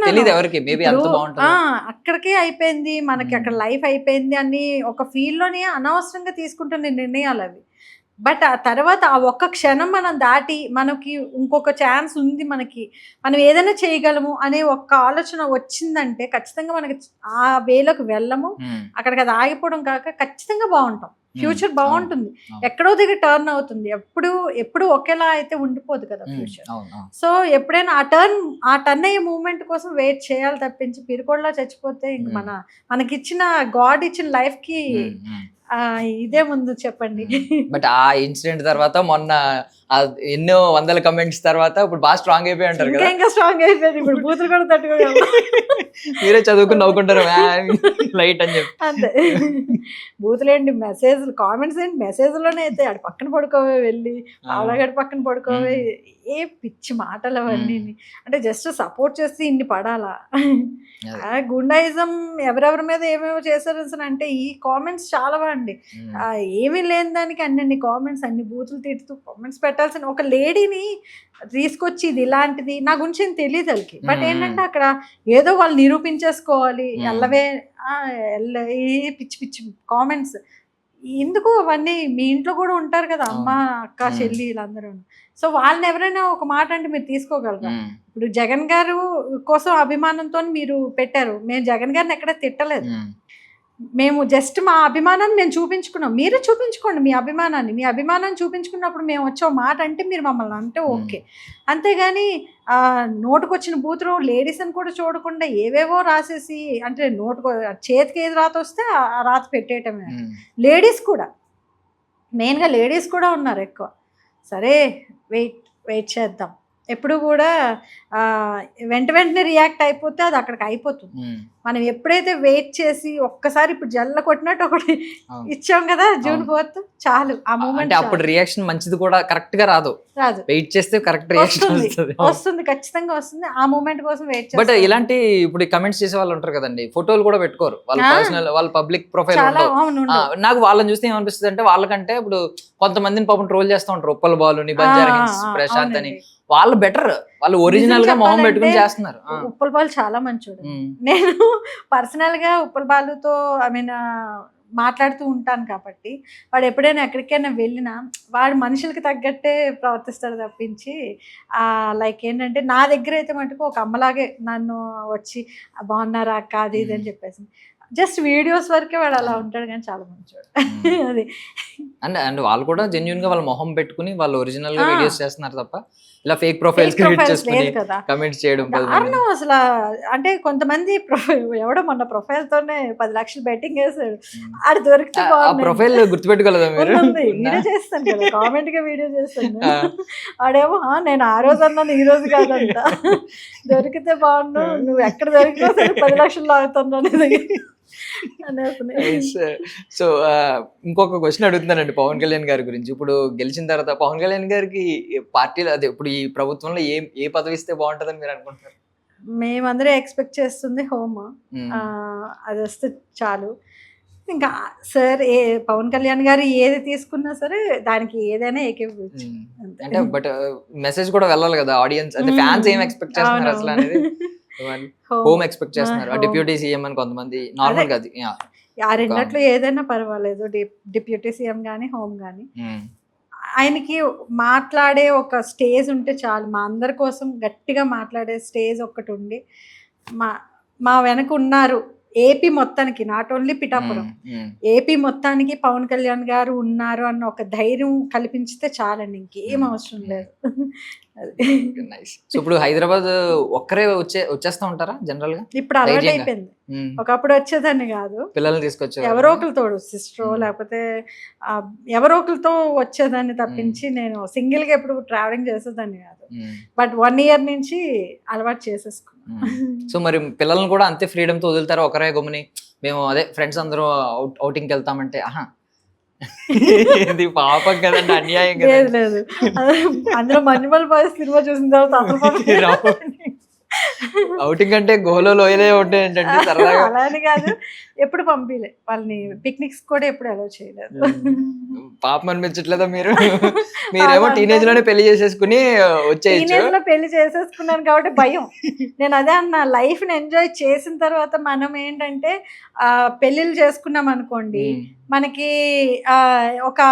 Speaker 2: తెలియదు ఎవరికి. మేబీ అంత బాగుంటుంది
Speaker 3: అక్కడికే అయిపోయింది మనకి అక్కడ లైఫ్ అయిపోయింది అని ఒక ఫీల్ లోనే అనవసరంగా తీసుకుంటున్న నిర్ణయాలు అవి. బట్ ఆ తర్వాత ఆ ఒక్క క్షణం మనం దాటి మనకి ఇంకొక ఛాన్స్ ఉంది మనకి మనం ఏదైనా చేయగలము అనే ఒక్క ఆలోచన వచ్చిందంటే ఖచ్చితంగా మనకి ఆ వేలోకి వెళ్ళము. అక్కడికి అది ఆగిపోవడం కాక ఖచ్చితంగా బాగుంటాం. ఫ్యూచర్ బాగుంటుంది. ఎక్కడో దగ్గర టర్న్ అవుతుంది. ఎప్పుడు ఒకేలా అయితే ఉండిపోదు కదా ఫ్యూచర్. సో ఎప్పుడైనా ఆ టర్న్ అయ్యే మూమెంట్ కోసం వెయిట్ చేయాలి తప్పించి పిరికోళ్ళ చచ్చిపోతే ఇంక మనకిచ్చిన గాడ్ ఇచ్చిన లైఫ్ కి ఇదే ముందు చెప్పండి.
Speaker 2: బట్ ఆ ఇన్సిడెంట్ తర్వాత మొన్న ఎన్నో వందల కమెంట్స్ తర్వాత ఇప్పుడు బాగా స్ట్రాంగ్ అయిపోయి ఉంటారు కదా.
Speaker 3: ఇంకా స్ట్రాంగ్ అయిపోయింది. ఇప్పుడు బూతులు కూడా తట్టుకోగలరు.
Speaker 2: మీరే చదువుకుని నవ్వుకుంటారు లైట్ అని చెప్పి.
Speaker 3: అంతే బూతులేండి మెసేజ్లు కామెంట్స్ ఏంటి మెసేజ్లోనే అయితే ఆడ పక్కన పడుకోవే వెళ్ళి ఆడగాడి పక్కన పడుకోవే ఏ పిచ్చి మాటలు అవన్నీ. అంటే జస్ట్ సపోర్ట్ చేస్తే ఇన్ని పడాలా? గుండాయిజం ఎవరెవరి మీద ఏమేమో చేశారు అంటే ఈ కామెంట్స్ చాలా అండి. ఏమీ లేని దానికి అన్ని కామెంట్స్ అన్ని బూతులు తిడుతూ కామెంట్స్ పెట్టాల్సిన ఒక లేడీని తీసుకొచ్చి ఇది ఇలాంటిది నా గురించి ఏం తెలియదు వాళ్ళకి. బట్ ఏంటంటే అక్కడ ఏదో వాళ్ళు నిరూపించేసుకోవాలి ఎల్లవే పిచ్చి పిచ్చి కామెంట్స్ ఎందుకు అవన్నీ. మీ ఇంట్లో కూడా ఉంటారు కదా అమ్మ అక్క చెల్లి వీళ్ళందరూ. సో వాళ్ళని ఎవరైనా ఒక మాట అంటే మీరు తీసుకోగలరా? ఇప్పుడు జగన్ గారు కోసం అభిమానంతో మీరు పెట్టారు. మేము జగన్ గారిని ఎక్కడ తిట్టలేదు. మేము జస్ట్ మా అభిమానాన్ని మేము చూపించుకున్నాం. మీరు చూపించుకోండి మీ అభిమానాన్ని చూపించుకున్నప్పుడు మేము వచ్చే మాట అంటే మీరు మమ్మల్ని అంటే ఓకే. అంతేగాని నోటుకొచ్చిన బూతులు లేడీస్ అని కూడా చూడకుండా ఏవేవో రాసేసి అంటే చేతికి ఏది రాత వస్తే ఆ రాత పెట్టేయటమే. లేడీస్ కూడా మెయిన్గా లేడీస్ కూడా ఉన్నారు ఎక్కువ. సరే వెయిట్ చేద్దాం. ఎప్పుడు కూడా వెంటనే రియాక్ట్ అయిపోతే అది అక్కడికి అయిపోతుంది. మనం ఎప్పుడైతే వెయిట్ చేసి ఒక్కసారి ఇప్పుడు జల్ల కొట్టినట్టు ఒకటి ఇచ్చాం కదా June 4th, చాలు ఆ మూమెంట్.
Speaker 2: అంటే అప్పుడు రియాక్షన్ మంచిది కూడా కరెక్ట్ గా రాదు, వెయిట్ చేస్తే కరెక్ట్ రియాక్షన్
Speaker 3: వస్తుంది, ఖచ్చితంగా వస్తుంది. ఆ మూమెంట్ కోసం వెయిట్ చేస్తాం.
Speaker 2: బట్ ఇలాంటి ఇప్పుడు కమెంట్స్ చేసే వాళ్ళు ఉంటారు కదండి, ఫోటోలు కూడా పెట్టుకోరు, వాళ్ళ పర్సనల్ వాళ్ళ పబ్లిక్ ప్రొఫైల్. నాకు వాళ్ళని చూస్తే ఏమనిపిస్తుంది అంటే, వాళ్ళకంటే ఇప్పుడు కొంతమందిని పాపం ట్రోల్ చేస్తూ ఉంటారు, ఉప్పల్ బాలుని, బంజారా హిల్స్ ప్రశాంత్ అని. వాళ్ళు బెటర్, వాళ్ళు ఒరిజినల్ గా మొహం పెట్టుకుని చేస్తున్నారు.
Speaker 3: ఉప్పల్ బాలు చాలా మంచోడు. నేను పర్సనల్ గా ఉప్పల్ బాలుతో మాట్లాడుతూ ఉంటాను కాబట్టి, వాడు ఎప్పుడైనా ఎక్కడికైనా వెళ్ళినా వాడు మనుషులకి తగ్గట్టే ప్రవర్తిస్తాడు తప్పించి లైక్ ఏంటంటే, నా దగ్గర అయితే మటుకు ఒక అమ్మలాగే నన్ను వచ్చి బాగున్నారా అక్క అది ఇది అని చెప్పేసి, జస్ట్ వీడియోస్ వరకే వాడు అలా ఉంటాడు, కానీ చాలా మంచివాడు. అది
Speaker 2: అండ్ వాళ్ళు కూడా జెన్యున్ గా వాళ్ళ మొహం పెట్టుకుని వాళ్ళు ఒరిజినల్ గా వీడియోస్ చేస్తున్నారు తప్ప ఇలా ఫేక్ ప్రొఫైల్స్ క్రియేట్ చేసుకుని కమెంట్స్ చేయడం
Speaker 3: కారణం అసలు. అంటే కొంతమంది ఎవడో మొన్న ప్రొఫైల్ తోనే 10 లక్షలు బెట్టింగ్ వేసాడు, ఆడు దొరికితే
Speaker 2: ప్రొఫైల్ గుర్తుపెట్టుకోలేదా మీరు?
Speaker 3: వీడియో చేస్తాను కదా, కామెంట్ గా వీడియో చేస్తాను. ఆడేమో నేను ఆ రోజు అన్నాను ఈ రోజు కాదంట, దొరికితే బాగుండు, నువ్వు ఎక్కడ దొరికినా సరే 10 లక్షలు లాగుతున్నాను.
Speaker 2: సో ఇంకొక క్వశ్చన్ అడుగుతున్నానండి పవన్ కళ్యాణ్ గారి గురించి. ఇప్పుడు గెలిచిన తర్వాత పవన్ కళ్యాణ్ గారికి పార్టీలో, అదే ఇప్పుడు ఈ ప్రభుత్వంలో ఏ పదవి ఇస్తే బాగుంటుందని మీరు అనుకుంటారు?
Speaker 3: మేమందరూ ఎక్స్పెక్ట్ చేస్తుంది హోమ్, అది వస్తే చాలు. ఇంకా సార్ పవన్ కళ్యాణ్ గారు ఏది తీసుకున్నా సరే దానికి ఏదైనా ఏకీభవించు.
Speaker 2: అంటే బట్ మెసేజ్ కూడా వెళ్ళాలి కదా ఆడియన్స్, అంటే ఫ్యాన్స్ ఏం ఎక్స్పెక్ట్ చేస్తున్నారు అసలు అనేది. హోమ్ ఎక్స్పెక్ట్ చేస్తున్నారు, డిప్యూటీ సీఎం అని కొంతమంది, నార్మల్ గా
Speaker 3: ఆ రెండిట్లో ఏదైనా పర్వాలేదు, డిప్యూటీ సీఎం గానీ హోమ్ గానీ. ఆయనకి మాట్లాడే ఒక స్టేజ్ ఉంటే చాలు, మా అందరి కోసం గట్టిగా మాట్లాడే స్టేజ్ ఒక్కటి ఉండి, మా వెనక ఉన్నారు ఏపీ మొత్తానికి, నాట్ ఓన్లీ పిఠాపురం, ఏపీ మొత్తానికి పవన్ కళ్యాణ్ గారు ఉన్నారు అన్న ఒక ధైర్యం కల్పించితే చాలండి, ఇంకేం అవసరం లేదు.
Speaker 2: సో ఇప్పుడు హైదరాబాద్ ఒక్కరే వచ్చేస్తా ఉంటారా జనరల్ గా?
Speaker 3: ఇప్పుడు అలవాటు అయిపోయింది, ఒకప్పుడు వచ్చేదాన్ని కాదు,
Speaker 2: పిల్లల్ని తీసుకొచ్చే
Speaker 3: ఎవరో ఒకరితో, సిస్టరో లేకపోతే ఎవరో ఒకరితో వచ్చేదాన్ని తప్పించి నేను సింగిల్ గా ఎప్పుడు ట్రావెలింగ్ చేసేదాన్ని కాదు. బట్ 1 year నుంచి అలవాటు చేసేసుకున్నాను.
Speaker 2: సో మరి పిల్లల్ని కూడా అంతే ఫ్రీడమ్ తో వదులుతారా? ఒకరే గమ్ముని మేము అదే ఫ్రెండ్స్ అందరూ అవుటింగ్కి వెళ్తామంటే ఆహా ఇది పాపం కదండి, అన్యాయం కదా.
Speaker 3: లేదు, అందులో మణిమల్ బాయ్స్ సినిమా చూసిన తర్వాత
Speaker 2: అవుటింగ్ అంటే గోలో లోయలే ఉంటాయి ఏంటంటే సరదాగా.
Speaker 3: అలానే కాదు, ఎప్పుడు పంపిలే వాళ్ళని పిక్నిక్స్ కూడా ఎప్పుడు అలౌ చేయలేదు.
Speaker 2: పాపం అనిపించట్లేదా మీరు? మీరేమో టీనేజ్ లోనే పెళ్లి చేసేసుకుని వచ్చేయచ్చు.
Speaker 3: టీనేజ్ లో పెళ్లి చేసేసుకున్నాను కాబట్టి భయం. నేను అదే అన్న, లైఫ్ ని ఎంజాయ్ చేసిన తర్వాత మనం ఏంటంటే పెళ్లిళ్ళు చేసుకున్నాం అనుకోండి, మనకి ఒక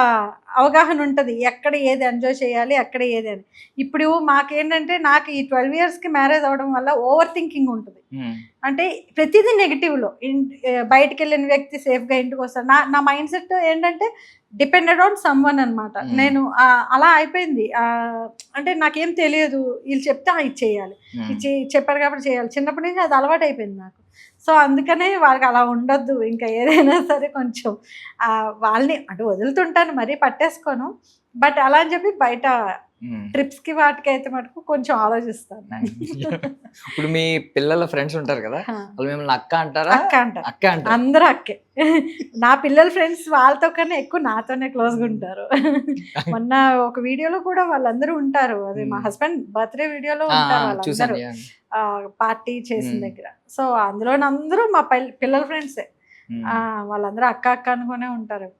Speaker 3: అవగాహన ఉంటుంది ఎక్కడ ఏది ఎంజాయ్ చేయాలి, ఎక్కడ ఏది అని. ఇప్పుడు మాకేంటంటే, నాకు ఈ 12 years కి మ్యారేజ్ అవడం వల్ల ఓవర్ థింకింగ్ ఉంటుంది. అంటే ప్రతిదీ నెగిటివ్లో, బయటికి వెళ్ళిన వ్యక్తి సేఫ్గా ఇంటికి వస్తారు. నా మైండ్ సెట్ ఏంటంటే డిపెండెడ్ ఆన్ సమ్వన్ అనమాట. నేను అలా అయిపోయింది. అంటే నాకేం తెలియదు, వీళ్ళు చెప్తే ఇది చేయాలి, ఇది చెప్పారు కాబట్టి చేయాలి. చిన్నప్పటి నుంచి అది అలవాటు అయిపోయింది నాకు. సో అందుకనే వాళ్ళకి అలా ఉండొద్దు, ఇంకా ఏదైనా సరే కొంచెం వాళ్ళని అంటే వదులుతుంటాను, మరీ పట్టేసుకోను. బట్ అలా అని చెప్పి బయట ట్రిప్స్ కి వాటికి అయితే మటుకు కొంచెం ఆలోచిస్తాను.
Speaker 2: ఇప్పుడు మీ పిల్లల ఫ్రెండ్స్ ఉంటారు కదా, వాళ్ళు మిమ్మల్ని అక్క అంటారా?
Speaker 3: అక్క అంటారు,
Speaker 2: అక్క అంటారు,
Speaker 3: అందరూ అక్కే. నా పిల్లల ఫ్రెండ్స్ వాళ్ళతో కన్నా ఎక్కువ నాతోనే క్లోజ్గా ఉంటారు. మొన్న ఒక వీడియోలో కూడా వాళ్ళందరూ ఉంటారు, అదే మా హస్బెండ్ బర్త్డే వీడియోలో ఉంటారు వాళ్ళందరూ పార్టీ చేసిన దగ్గర. సో అందులో అందరూ మా పిల్లల ఫ్రెండ్సే, వాళ్ళందరూ అక్క అక్క అనుకునే ఉంటారు.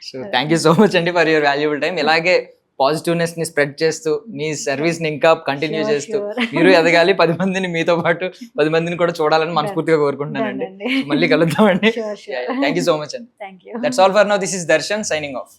Speaker 2: So thank you so much అండి ఫర్ యువర్ వాల్యుబుల్ టైం. ఇలాగే పాజిటివ్నెస్ ని స్ప్రెడ్ చేస్తూ మీ సర్వీస్ ని ఇంకా కంటిన్యూ చేస్తూ మీరు ఎదగాలి, 10 మందిని మీతో పాటు 10 మందిని కూడా చూడాలని మనస్ఫూర్తిగా కోరుకుంటున్నానండి. మళ్ళీ కలుద్దామండి. థ్యాంక్ యూ సో మచ్ అండి. That's all for now. This is Darshan signing off.